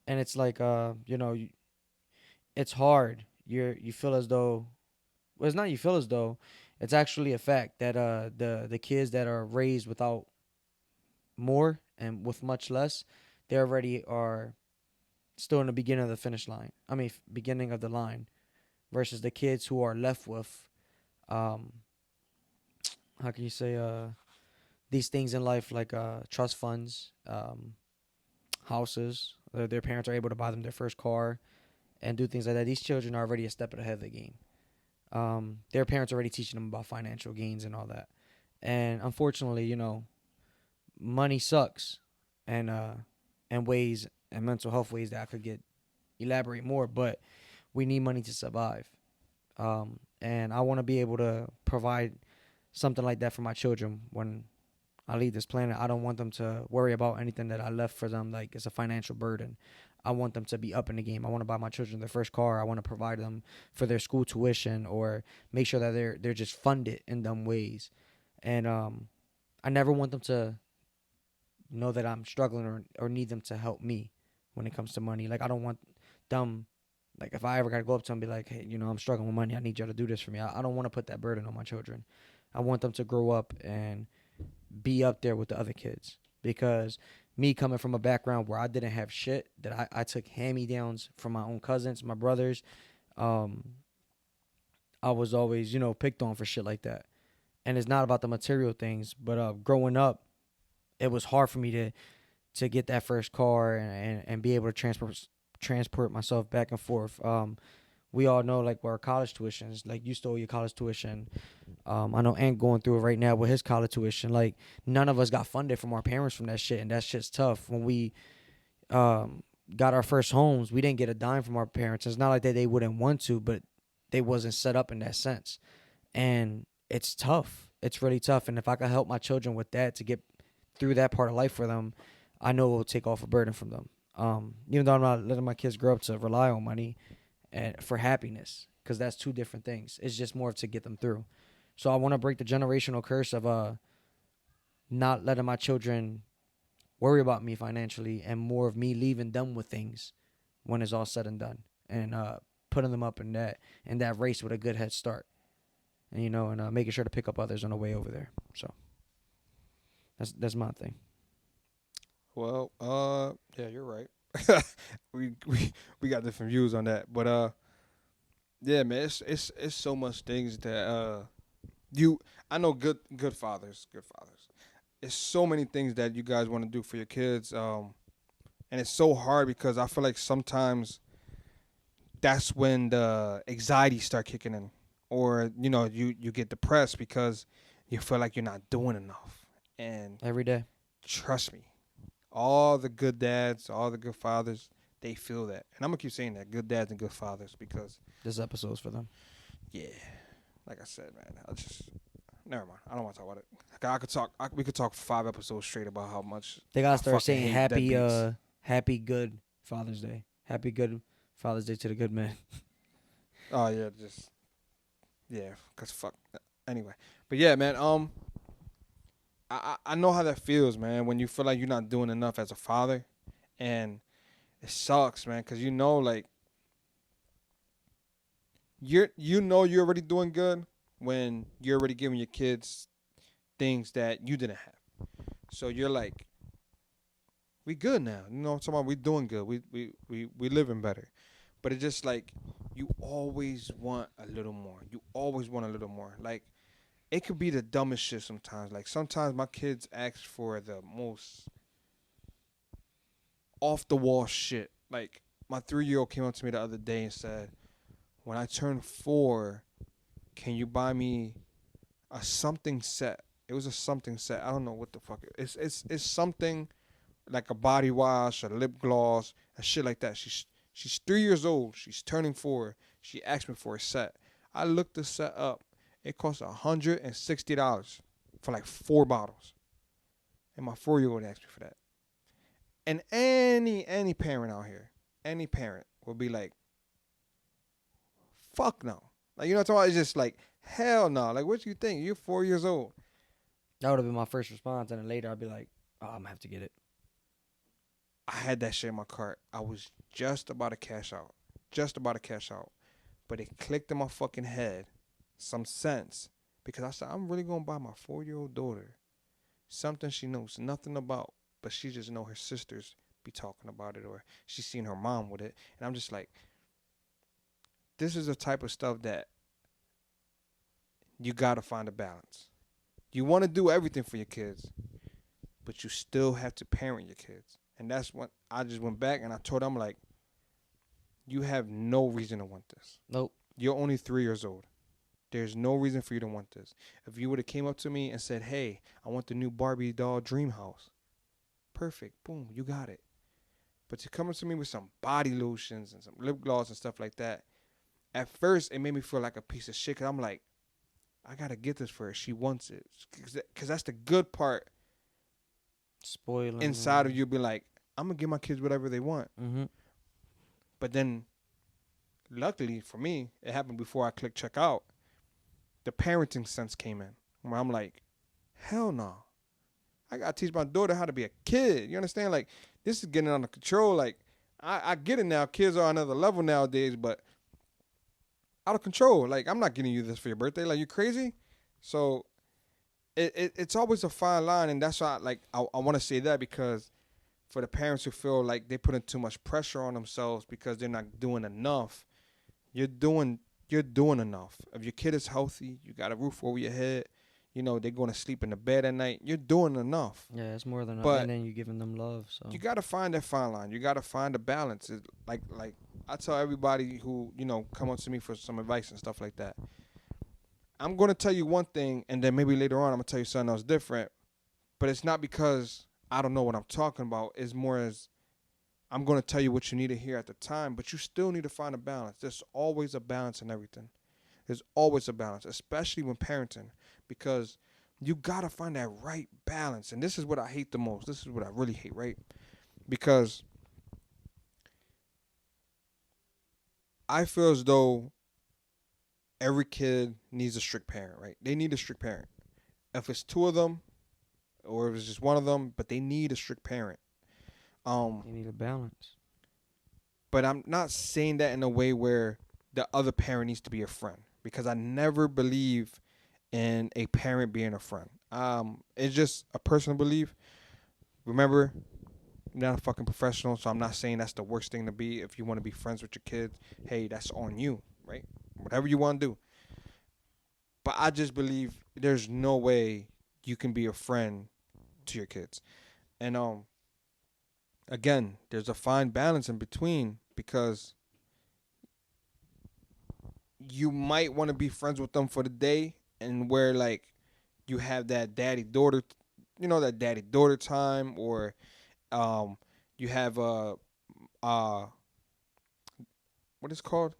and it's like it's hard. You feel as though, well, it's not you feel as though, it's actually a fact that the kids that are raised without more and with much less, they already are still in the beginning of the finish line. I mean, beginning of the line, versus the kids who are left with, um, how can you say, these things in life like trust funds, houses. Their parents are able to buy them their first car and do things like that. These children are already a step ahead of the game. Their parents are already teaching them about financial gains and all that. And unfortunately, money sucks, and ways and mental health ways that I could get elaborate more, but we need money to survive. And I want to be able to provide something like that for my children when I leave this planet. I don't want them to worry about anything that I left for them, like it's a financial burden. I want them to be up in the game. I want to buy my children their first car. I want to provide them for their school tuition or make sure that they're just funded in them ways. And I never want them to know that I'm struggling or need them to help me when it comes to money. Like I don't want them, like if I ever gotta go up to them and be like, hey, I'm struggling with money. I need y'all to do this for me. I don't want to put that burden on my children. I want them to grow up and be up there with the other kids, because me coming from a background where I didn't have shit, that I took hand-me-downs from my own cousins, my brothers. um I was always picked on for shit like that. And it's not about the material things, but growing up, it was hard for me to get that first car and be able to transport myself back and forth. We all know, like, where our college tuitions, like, you stole your college tuition. I know Ant going through it right now with his college tuition. Like, none of us got funded from our parents from that shit, and that shit's tough. When we got our first homes, we didn't get a dime from our parents. It's not like that they wouldn't want to, but they wasn't set up in that sense. And it's tough. It's really tough. And if I can help my children with that to get through that part of life for them, I know it will take off a burden from them. Even though I'm not letting my kids grow up to rely on money and for happiness, because that's two different things. It's just more to get them through. So I want to break the generational curse of not letting my children worry about me financially, and more of me leaving them with things when it's all said and done, and putting them up in that race with a good head start, and making sure to pick up others on the way over there. So that's my thing. Well, yeah, you're right. We got different views on that, but yeah, man, it's so much things that I know good fathers. It's so many things that you guys want to do for your kids, and it's so hard because I feel like sometimes that's when the anxiety start kicking in, or you get depressed because you feel like you're not doing enough. And Every day. trust me, all the good dads, all the good fathers, they feel that. And I'm gonna keep saying that, good dads and good fathers, because This episode's for them. yeah, like I said, man, I just never mind. I don't want to talk about it. I could talk. We could talk for 5 episodes straight about how much They I gotta start fucking saying hate happy deadbeats. happy good Father's Day. Happy good Father's Day to the good men. Oh yeah, just yeah, cause fuck. Anyway, but yeah, man. I know how that feels, man. When you feel like you're not doing enough as a father, and it sucks, man. Cause like you're already doing good when you're already giving your kids things that you didn't have. So you're like, we good now. I'm talking about we doing good. We living better. But it's just like you always want a little more. You always want a little more. Like it could be the dumbest shit sometimes. Like sometimes my kids ask for the most off the wall shit. Like my 3-year-old came up to me the other day and said, "When I turn 4, can you buy me a something set?" It was a something set. I don't know what the fuck. It's something like a body wash, a lip gloss, and shit like that. She's 3 years old. She's turning 4. She asked me for a set. I looked the set up. It cost $160 for like 4 bottles. And my 4-year-old asked me for that. And any parent out here, any parent will be like, fuck no. Like you know what I'm talking about? It's just like hell no. Like what you think? You're 4 years old. That would have been my first response, and then later I'd be like, "Oh, I'm gonna have to get it." I had that shit in my cart. I was just about to cash out. Just about to cash out. But it clicked in my fucking head some sense. Because I said, I'm really going to buy my 4-year-old daughter something she knows nothing about. But she just know her sisters be talking about it. Or she's seen her mom with it. And I'm just like, this is the type of stuff that you got to find a balance. You want to do everything for your kids. But you still have to parent your kids. And that's when I just went back and I told them, like, you have no reason to want this. Nope. You're only 3 years old. There's no reason for you to want this. If you would have came up to me and said, hey, I want the new Barbie doll dream house. Perfect. Boom. You got it. But you coming to me with some body lotions and some lip gloss and stuff like that, at first it made me feel like a piece of shit. Cause I'm like, I gotta get this for her. She wants it. Cause that's the good part. Spoiling Inside of you, be like, I'm gonna give my kids whatever they want. Mm-hmm. But then, luckily for me, it happened before I clicked check out. The parenting sense came in, where I'm like, hell no. I gotta teach my daughter how to be a kid. You understand? Like, this is getting under control. Like, I get it now. Kids are on another level nowadays, but out of control. Like, I'm not getting you this for your birthday. Like, you crazy? So it's always a fine line, and that's why I want to say that, because for the parents who feel like they putting too much pressure on themselves because they're not doing enough, you're doing enough. If your kid is healthy, you got a roof over your head, you know, they're going to sleep in the bed at night, you're doing enough. Yeah, it's more than But and then you're giving them love. So you got to find that fine line. You got to find a balance. It's like I tell everybody who, you know, come up to me for some advice and stuff like that. I'm going to tell you one thing, and then maybe later on I'm going to tell you something else different. But it's not because I don't know what I'm talking about. It's more as I'm going to tell you what you need to hear at the time, but you still need to find a balance. There's always a balance in everything. There's always a balance, especially when parenting, because you got to find that right balance. And this is what I hate the most. This is what I really hate, right? Because I feel as though every kid needs a strict parent, right? They need a strict parent. If it's two of them or if it's just one of them, but they need a strict parent. you need a balance. But I'm not saying that in a way where the other parent needs to be a friend, because I never believe in a parent being a friend. It's just a personal belief. Remember, I'm not a fucking professional, so I'm not saying that's the worst thing to be. If you want to be friends with your kids, hey, that's on you, right? Whatever you want to do. But I just believe there's no way you can be a friend to your kids. And again, there's a fine balance in between, because you might want to be friends with them for the day, and where like you have that daddy daughter, you know, that daddy daughter time, or you have what is it called,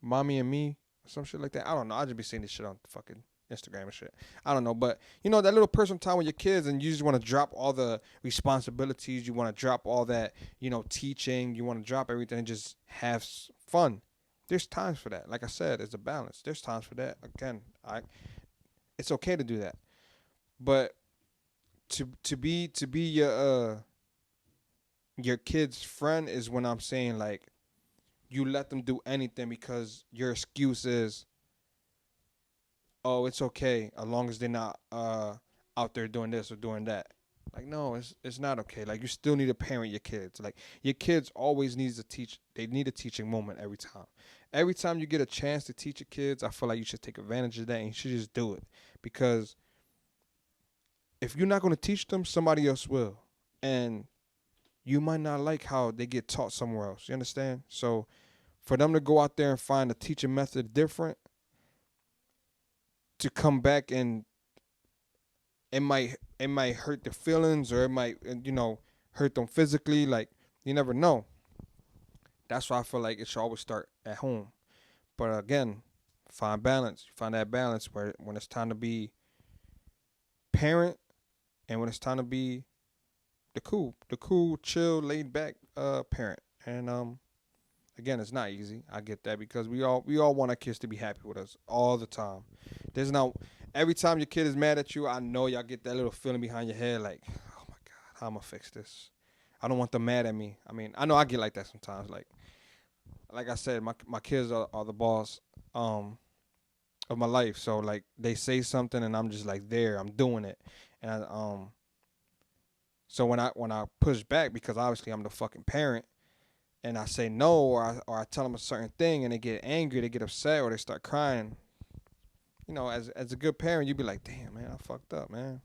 mommy and me, or some shit like that. I don't know. I'll just be saying this shit on fucking Instagram and shit. I don't know, but you know, that little personal time with your kids, and you just want to drop all the responsibilities. You want to drop all that, you know, teaching. You want to drop everything and just have fun. There's times for that. Like I said, it's a balance. There's times for that. Again, it's okay to do that, but to be your kid's friend is when I'm saying like you let them do anything because your excuse is, oh, it's okay as long as they're not out there doing this or doing that. Like, no, it's not okay. Like, you still need to parent your kids. Like, your kids always needs to teach. They need a teaching moment every time. Every time you get a chance to teach your kids, I feel like you should take advantage of that and you should just do it. Because if you're not going to teach them, somebody else will. And you might not like how they get taught somewhere else. You understand? So for them to go out there and find a teaching method different, to come back and it might hurt their feelings, or it might, you know, hurt them physically. Like, you never know. That's why I feel like it should always start at home. But again, find balance. Find that balance where when it's time to be parent and when it's time to be the cool, chill, laid back parent. And again, it's not easy. I get that, because we all want our kids to be happy with us all the time. There's no Every time your kid is mad at you, I know y'all get that little feeling behind your head like, oh my God, how am I fix this? I don't want them mad at me. I mean, I know I get like that sometimes. Like I said, my kids are the boss of my life. So like they say something and I'm just like there, I'm doing it. And so when I push back, because obviously I'm the fucking parent, and I say no, or I tell them a certain thing and they get angry, they get upset, or they start crying. You know, as a good parent, you'd be like, damn, man, I fucked up, man.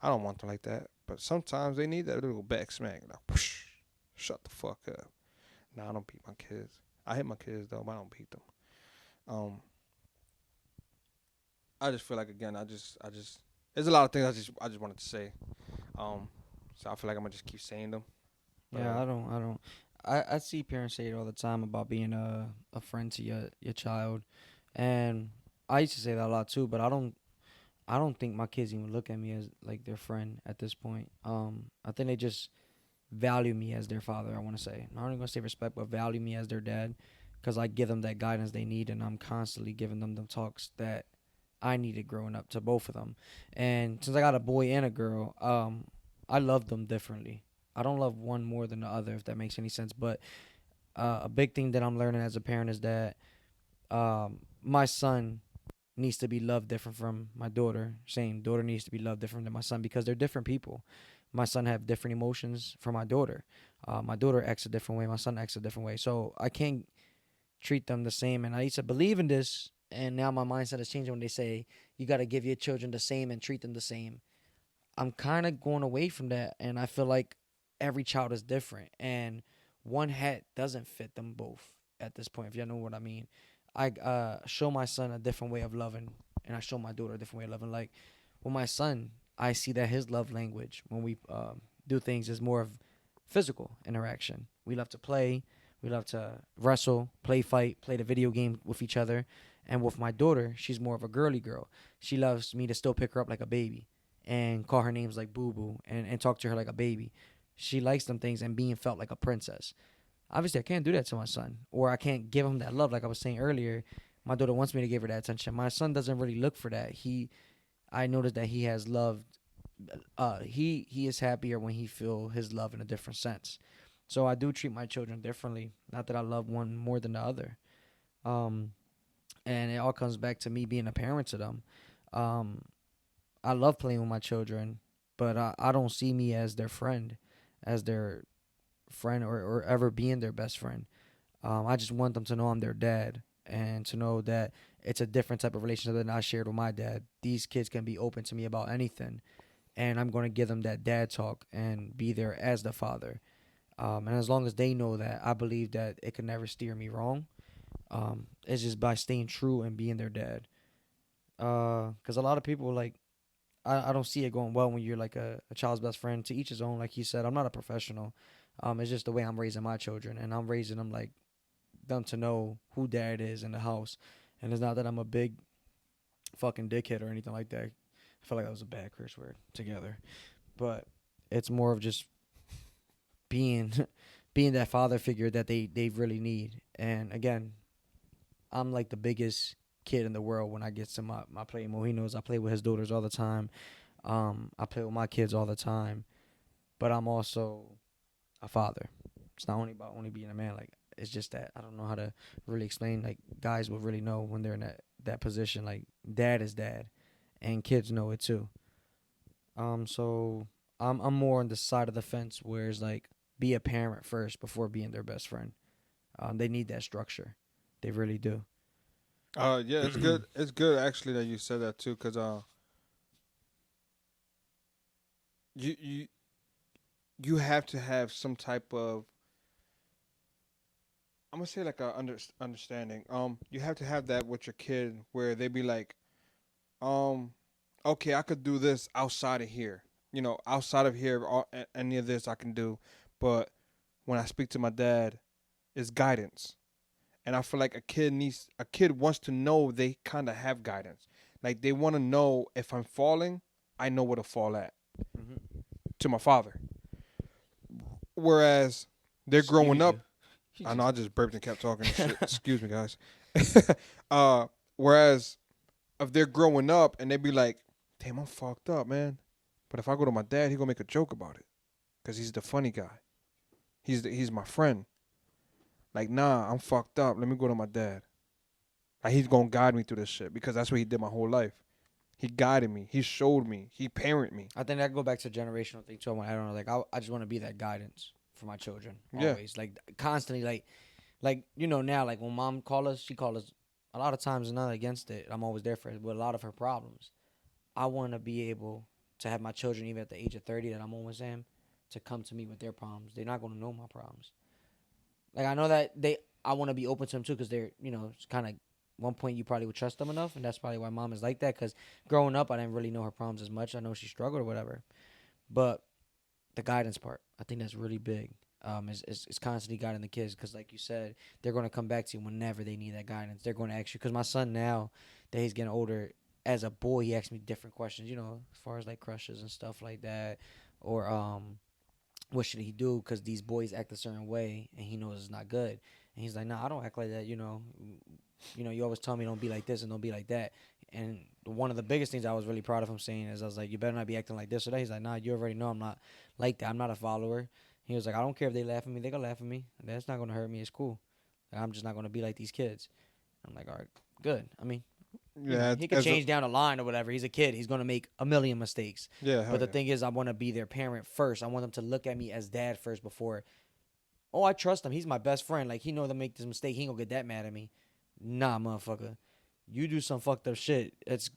I don't want them like that. But sometimes they need that little back smack. Like, whoosh, shut the fuck up. Nah, I don't beat my kids. I hit my kids, though, but I don't beat them. I just feel like, again, I just there's a lot of things I just wanted to say. So I feel like I'm going to just keep saying them. But Yeah, I see parents say it all the time about being a friend to your child, and I used to say that a lot too. But I don't think my kids even look at me as like their friend at this point. I think they just value me as their father. I want to say, I'm not even gonna say respect, but value me as their dad, because I give them that guidance they need, and I'm constantly giving them the talks that I needed growing up to both of them. And since I got a boy and a girl, I love them differently. I don't love one more than the other, if that makes any sense. But a big thing that I'm learning as a parent is that my son needs to be loved different from my daughter. Same, daughter needs to be loved different than my son because they're different people. My son have different emotions from my daughter. My daughter acts a different way. My son acts a different way. So I can't treat them the same. And I used to believe in this, and now my mindset is changing when they say you got to give your children the same and treat them the same. I'm kind of going away from that, and I feel like every child is different, and one hat doesn't fit them both at this point. If you know what I mean, I show my son a different way of loving, and I show my daughter a different way of loving. Like with my son, I see that his love language when we do things is more of physical interaction. We love to play, we love to wrestle, play fight, play the video game with each other. And with my daughter, she's more of a girly girl. She loves me to still pick her up like a baby and call her names like Boo Boo and talk to her like a baby. She likes them things and being felt like a princess. Obviously, I can't do that to my son, or I can't give him that love. Like I was saying earlier, my daughter wants me to give her that attention. My son doesn't really look for that. I noticed that he has loved. He is happier when he feel his love in a different sense. So I do treat my children differently. Not that I love one more than the other. Um, and it all comes back to me being a parent to them. Um, I love playing with my children, but I don't see me as their friend or ever being their best friend. I just want them to know I'm their dad and to know that it's a different type of relationship than I shared with my dad. These kids can be open to me about anything, and I'm going to give them that dad talk and be there as the father. And as long as they know that, I believe that it can never steer me wrong. It's just by staying true and being their dad. Because a lot of people like I don't see it going well when you're like a child's best friend. To each his own, like he said. I'm not a professional. It's just the way I'm raising my children, and I'm raising them like them to know who dad is in the house. And it's not that I'm a big fucking dickhead or anything like that. I feel like that was a bad curse word together, but it's more of just being being that father figure that they really need. And again, I'm like the biggest kid in the world when I get to my play mode. He knows I play with his daughters all the time. I play with my kids all the time, but I'm also a father. It's not only about only being a man. Like it's just that I don't know how to really explain. Like guys will really know when they're in that position. Like dad is dad, and kids know it too. So I'm more on the side of the fence where it's like be a parent first before being their best friend. They need that structure. They really do. yeah, it's good. It's good actually that you said that too, cause you you have to have some type of, I'm gonna say like a understanding. You have to have that with your kid where they be like, um, okay, I could do this outside of here. You know, outside of here, any of this I can do, but when I speak to my dad, it's guidance. And I feel like a kid wants to know they kind of have guidance. Like they want to know if I'm falling, I know where to fall at Mm-hmm. to my father. Whereas they're growing Excuse up, you. You I know I just just burped and kept talking and shit. Excuse me, guys. uh, whereas if they're growing up and they be like, damn, I'm fucked up, man. But if I go to my dad, he gonna make a joke about it because he's the funny guy. He's my friend. Like, nah, I'm fucked up. Let me go to my dad. Like, he's gonna guide me through this shit because that's what he did my whole life. He guided me. He showed me. He parented me. I think that go back to generational thing too. I don't know. Like I just want to be that guidance for my children Yeah. always. Like constantly. Like you know now. Like when mom call us, she call us a lot of times. Not against it. I'm always there for her with a lot of her problems. I want to be able to have my children even at the age of 30 that I'm almost am to come to me with their problems. They're not going to know my problems. Like I know that they. I want to be open to them too because they're it's kind of one point you probably would trust them enough, and that's probably why mom is like that. Because growing up, I didn't really know her problems as much. I know she struggled or whatever, but the guidance part, I think that's really big. is constantly guiding the kids, because like you said, they're going to come back to you whenever they need that guidance. They're going to ask you, because my son now that he's getting older, as a boy, he asks me different questions, as far as like crushes and stuff like that, or what should he do, because these boys act a certain way and he knows it's not good, and he's like, nah, I don't act like that. You always tell me don't be like this and don't be like that. And one of the biggest things I was really proud of him saying is, I was like, you better not be acting like this or that. He's like, nah, you already know I'm not like that. I'm not a follower. He was like, I don't care if they laugh at me. They gonna laugh at me. That's not gonna hurt me. It's cool. Like, I'm just not gonna be like these kids. I'm like, all right, good. I mean, Yeah, he could change down the line or whatever. He's a kid. He's gonna make a million mistakes. yeah, But the yeah. thing is, I want to be their parent first. I want them to look at me as dad first before. Oh, I trust him. He's my best friend. Like, he know to make this mistake. He ain't gonna get that mad at me. Nah, motherfucker. You do some fucked up shit, it's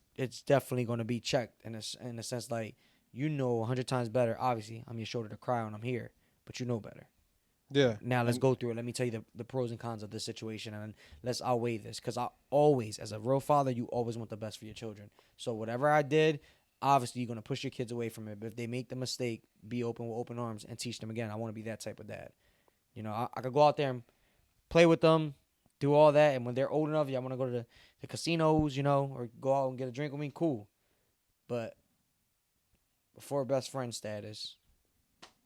definitely gonna be checked in a sense, like, 100 times better. Obviously, I'm your shoulder to cry when I'm here, but you know better. Yeah. Now let's go through it. Let me tell you the pros and cons of this situation, and let's outweigh this. Because I always, as a real father, you always want the best for your children. So whatever I did, obviously you're gonna push your kids away from it. But if they make the mistake, be open with open arms and teach them again. I want to be that type of dad. I could go out there and play with them, do all that, and when they're old enough, I want to go to the casinos, or go out and get a drink with me, cool. But before best friend status,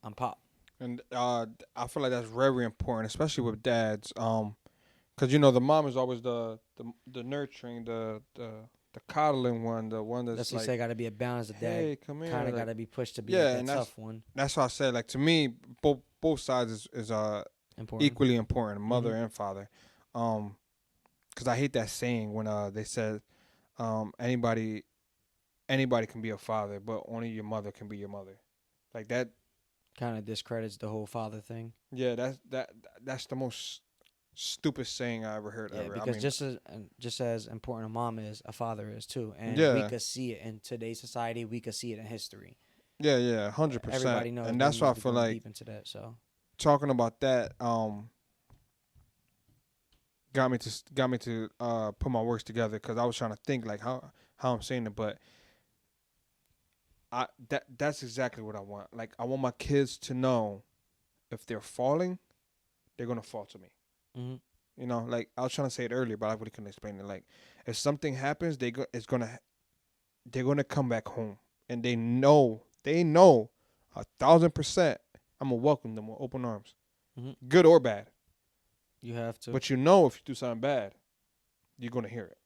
I'm pop. And I feel like that's very important, especially with dads. Because the mom is always the nurturing, the coddling one, the one that's like, say got to be a balance. The hey, dad come here. kind of Like, got to be pushed to be yeah, like and that tough one. that's why I said, like, to me, both sides is Important. equally important, mother and father. Because I hate that saying when they said anybody can be a father, but only your mother can be your mother. Like that kind of discredits the whole father thing. Yeah, that's the most stupid saying I ever heard. Yeah, ever. because I mean, just as important a mom is, a father is too, and Yeah. we could see it in today's society. We could see it in history. yeah, 100%. Everybody knows, and no that's why I need to feel go like deep into that. So talking about that got me to put my words together, because I was trying to think like how I'm saying it, but that's exactly what I want. Like, I want my kids to know if they're falling, they're gonna fall to me. mm-hmm. Like I was trying to say it earlier, but I really couldn't explain it. Like, if something happens, they're gonna come back home, and they know 1,000%. I'm gonna welcome them with open arms, good or bad. You have to. But if you do something bad, you're gonna hear it.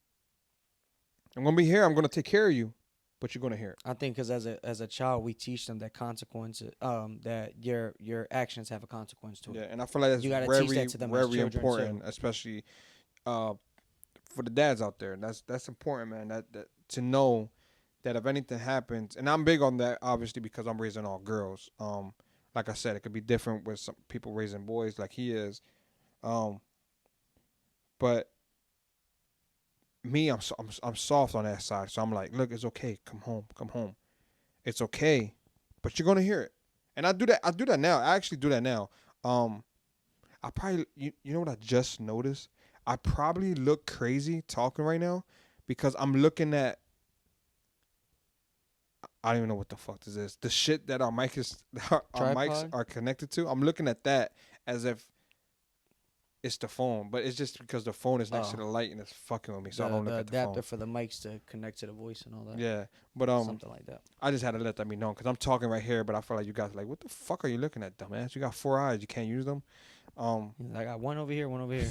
I'm gonna be here. I'm gonna take care of you, but you're gonna hear it. I think because as a child, we teach them that consequences, that your actions have a consequence to it. Yeah, and I feel like that's You gotta very, teach that to them as very children, important, too. especially for the dads out there. That's important, man. That to know that if anything happens, and I'm big on that, obviously, because I'm raising all girls. Like I said, it could be different with some people raising boys, like he is. But me, I'm soft on that side, so I'm like, look, it's okay. Come home. It's okay, but you're gonna hear it. And I do that now. I actually do that now. I probably, you know what I just noticed? I probably look crazy talking right now because I'm looking at, I don't even know what the fuck this is. The shit that our mics are connected to. I'm looking at that as if it's the phone, but it's just because the phone is next to the light and it's fucking with me, so I don't look at the phone. The adapter for the mics to connect to the voice and all that. Yeah, but something like that. I just had to let that be known because I'm talking right here, but I feel like you guys are like, what the fuck are you looking at, dumbass? You got 4 eyes, you can't use them. I got one over here, one over here.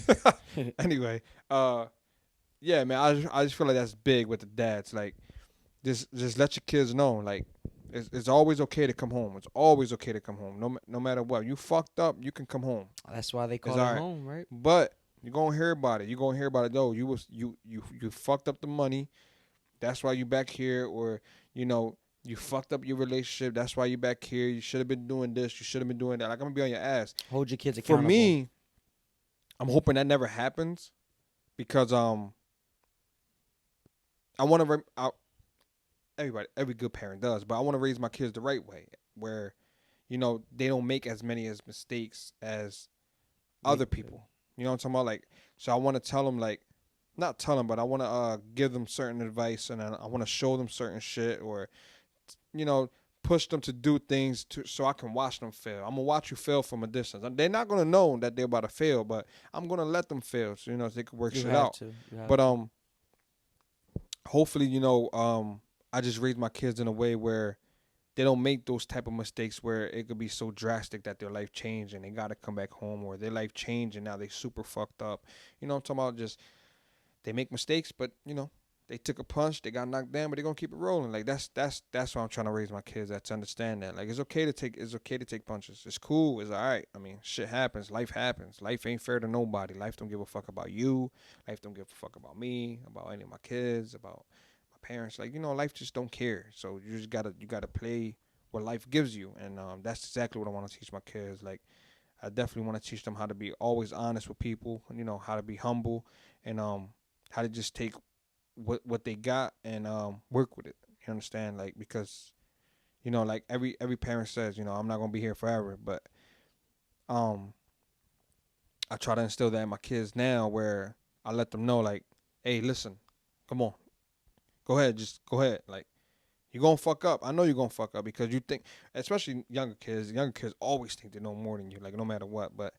Anyway, yeah, man, I just feel like that's big with the dads. Like, just let your kids know, like, it's always okay to come home. It's always okay to come home, no matter what. You fucked up, you can come home. That's why they call it home, right? But you're gonna hear about it. You're gonna hear about it. Though you fucked up the money. That's why you back here, or you fucked up your relationship. That's why you back here. You should have been doing this. You should have been doing that. Like, I'm gonna be on your ass. Hold your kids accountable. For me, I'm hoping that never happens, because I want to. Every good parent does, but I want to raise my kids the right way, where, they don't make as many mistakes as other people. You know what I'm talking about? Like, so I want to tell them, like, not tell them, but I want to give them certain advice, and I want to show them certain shit, or, push them to do things so I can watch them fail. I'm gonna watch you fail from a distance. They're not gonna know that they're about to fail, but I'm gonna let them fail, so so they can work You shit have out. to. You have But to. hopefully, I just raise my kids in a way where they don't make those type of mistakes where it could be so drastic that their life changed and they gotta come back home, or their life changed and now they super fucked up. I'm talking about just they make mistakes, but they took a punch, they got knocked down, but they're gonna keep it rolling. Like that's why I'm trying to raise my kids, that to understand that. Like it's okay to take punches. It's cool, it's alright. I mean, shit happens, life happens. Life ain't fair to nobody. Life don't give a fuck about you. Life don't give a fuck about me, about any of my kids, about my parents. Like, life just don't care. So you gotta play what life gives you. And that's exactly what I wanna teach my kids. Like I definitely wanna teach them how to be always honest with people, how to be humble, and how to just take what they got and work with it. You understand? Like, because like every parent says, I'm not gonna be here forever, but um I try to instill that in my kids now, where I let them know, like, hey, listen, come on, go ahead, just go ahead. Like, you're gonna fuck up. I know you're gonna fuck up, because you think, especially younger kids always think they know more than you, like, no matter what. But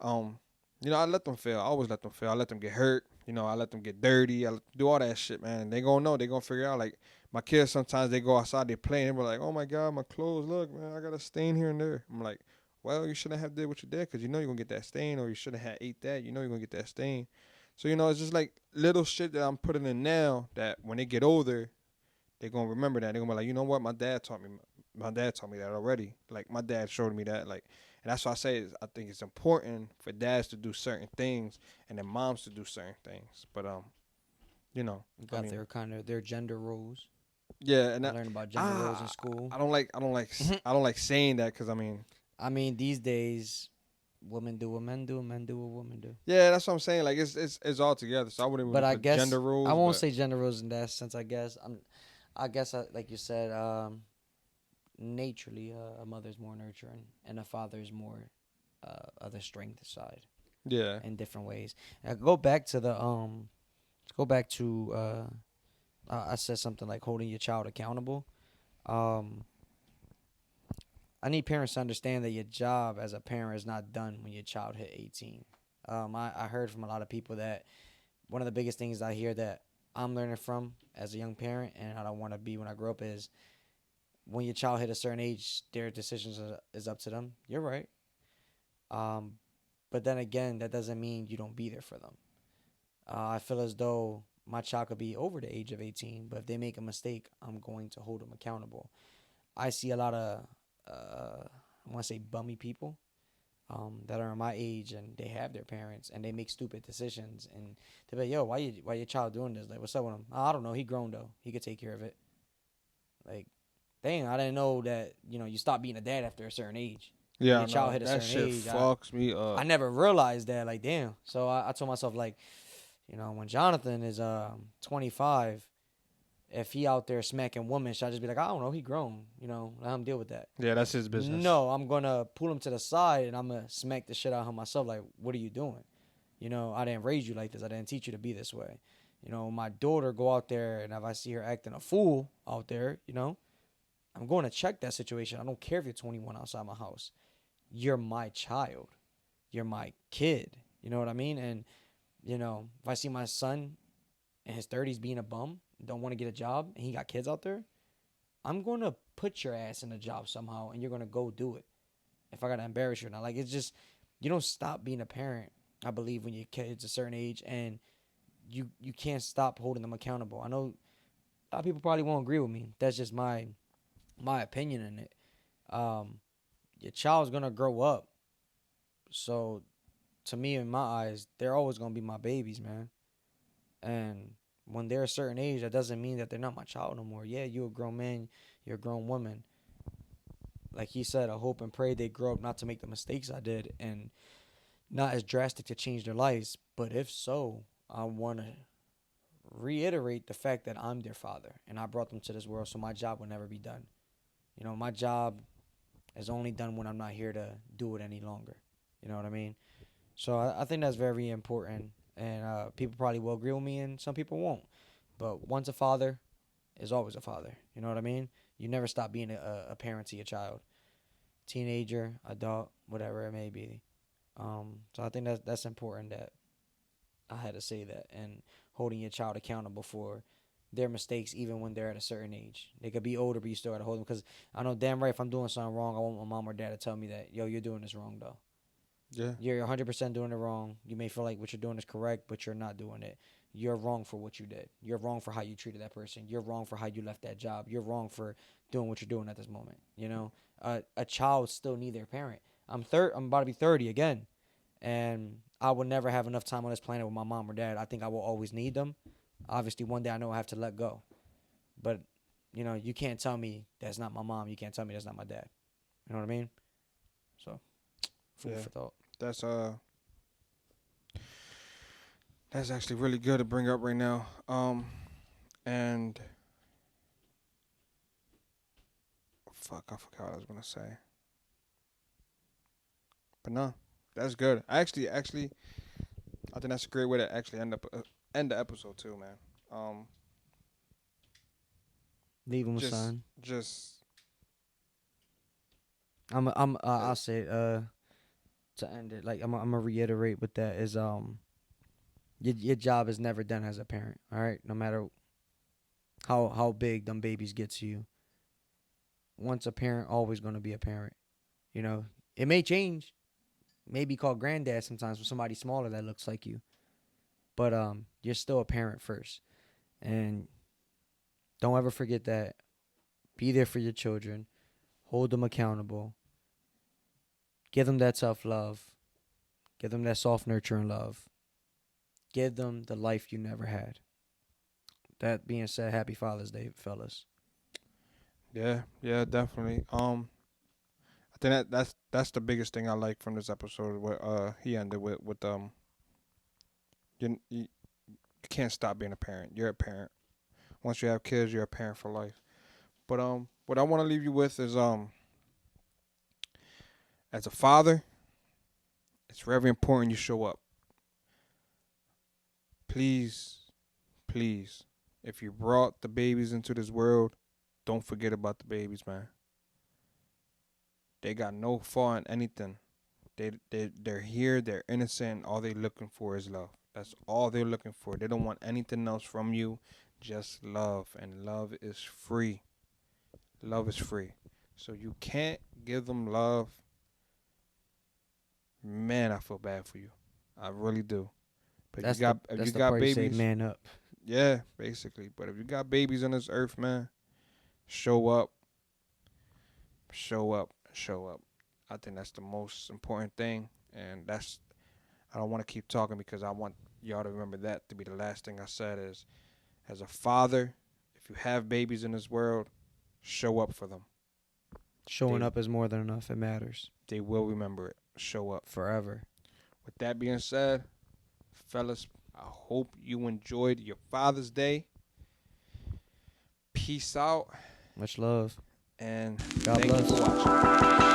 um I let them fail. I always let them fail. I let them get hurt. I let them get dirty. I do all that shit, man. They gonna know. They gonna figure out. Like, my kids, sometimes they go outside, they play, and they're like, oh my God, my clothes, look, man, I got a stain here and there. I'm like, well, you shouldn't have did what you did, because you're gonna get that stain, or you shouldn't have ate that. You're gonna get that stain. So it's just like little shit that I'm putting in now, that when they get older, they're gonna remember that. They're gonna be like, you know what, my dad taught me. My dad taught me that already. Like, my dad showed me that. Like, and that's why I say I think it's important for dads to do certain things and then moms to do certain things. But You I got mean, their gender roles. yeah, and I learned about gender roles in I, school. I don't like saying that, because I mean, I mean, these days, women do what men do, and men do what women do. yeah, that's what I'm saying. Like, it's all together. So I wouldn't But really I put guess gender I rules, won't but say gender roles in that sense. I guess, like you said, naturally, a mother's more nurturing, and a father's more of the strength side yeah, in different ways. And go back to the go back to I said something like holding your child accountable. Um, I need parents to understand that your job as a parent is not done when your child hit 18. I heard from a lot of people that one of the biggest things I hear that I'm learning from as a young parent, and I don't want to be when I grow up, is when your child hit a certain age, their decisions is up to them. You're right. Um, but then again, that doesn't mean you don't be there for them. I feel as though my child could be over the age of 18, but if they make a mistake, I'm going to hold them accountable. I see a lot of, I want to say, bummy people that are my age, and they have their parents, and they make stupid decisions, and they're like, "Yo, why your child doing this? Like, what's up with him? Oh, I don't know. He grown though. He could take care of it." Like, dang, I didn't know that. You stop being a dad after a certain age. When yeah, your child no, hit a that certain shit age, fucks me I up. never realized that. Like, damn. So I told myself, like, when Jonathan is 25, if he out there smacking women, should I just be like, I don't know, he grown, let him deal with that? Yeah, that's his business. No, I'm gonna pull him to the side and I'm gonna smack the shit out of him myself. Like, what are you doing? I didn't raise you like this. I didn't teach you to be this way. My daughter go out there, and if I see her acting a fool out there, I'm going to check that situation. I don't care if you're 21 outside my house. You're my child. You're my kid. You know what I mean? And if I see my son in his 30s being a bum, don't want to get a job, and he got kids out there, I'm going to put your ass in a job somehow, and you're going to go do it. If I got to embarrass you or not. Like, it's just, you don't stop being a parent, I believe, when your kid's a certain age, and you can't stop holding them accountable. I know a lot of people probably won't agree with me. That's just my opinion in it. Your child's going to grow up. So, to me, in my eyes, they're always going to be my babies, man. And when they're a certain age, that doesn't mean that they're not my child no more. Yeah, you're a grown man, you're a grown woman. Like he said, I hope and pray they grow up not to make the mistakes I did, and not as drastic to change their lives. But if so, I want to reiterate the fact that I'm their father and I brought them to this world, so my job will never be done. My job is only done when I'm not here to do it any longer. You know what I mean? So I think that's very important, and people probably will agree with me, and some people won't. But once a father is always a father. You know what I mean? You never stop being a parent to your child, teenager, adult, whatever it may be. So I think that's important that I had to say that, and holding your child accountable for their mistakes even when they're at a certain age. They could be older, but you still gotta hold them, because I know damn right if I'm doing something wrong, I want my mom or dad to tell me that, yo, you're doing this wrong though. Yeah. You're 100% doing it wrong. You may feel like what you're doing is correct, but you're not doing it. You're wrong for what you did. You're wrong for how you treated that person. You're wrong for how you left that job. You're wrong for doing what you're doing at this moment. You know, a child still need their parent. I'm about to be 30 again, and I will never have enough time on this planet with my mom or dad. I think I will always need them. Obviously, one day I know I have to let go, but you know, you can't tell me that's not my mom. You can't tell me that's not my dad. You know what I mean? So, food Yeah. for thought. That's actually really good to bring up right now. And fuck, I forgot what I was gonna say. But no, that's good. I think that's a great way to actually end the episode too, man. Leave them with Just son. just I'll say to end it, like I'm gonna reiterate with that is your job is never done as a parent. All right, no matter how big them babies get to you. Once a parent, always gonna be a parent. You know, it may change. Maybe called granddad sometimes for somebody smaller that looks like you, but you're still a parent first, and don't ever forget that. Be there for your children. Hold them accountable. Give them that tough love. Give them that soft nurturing love. Give them the life you never had. That being said, happy Father's Day, fellas. yeah, definitely. I think that's the biggest thing I like from this episode. What he ended with you can't stop being a parent. You're a parent. Once you have kids, you're a parent for life. But what I want to leave you with is as a father, it's very important you show up. Please, please, if you brought the babies into this world, don't forget about the babies, man. They got no fault in anything. They're here. They're innocent. All they're looking for is love. That's all they're looking for. They don't want anything else from you. Just love, and love is free. Love is free. So you can't give them love. Man, I feel bad for you. I really do. But That's if you the got part you say, babies, man up. yeah, basically. But if you got babies on this earth, man, show up, show up, show up. I think that's the most important thing, and I don't want to keep talking because I want y'all to remember that to be the last thing I said is, as a father, if you have babies in this world, show up for them. Showing They up is more than enough. It matters. they will remember it. Show up. Forever. With that being said, fellas, I hope you enjoyed your Father's Day. Peace out, Much love. and God thank you bless. for watching.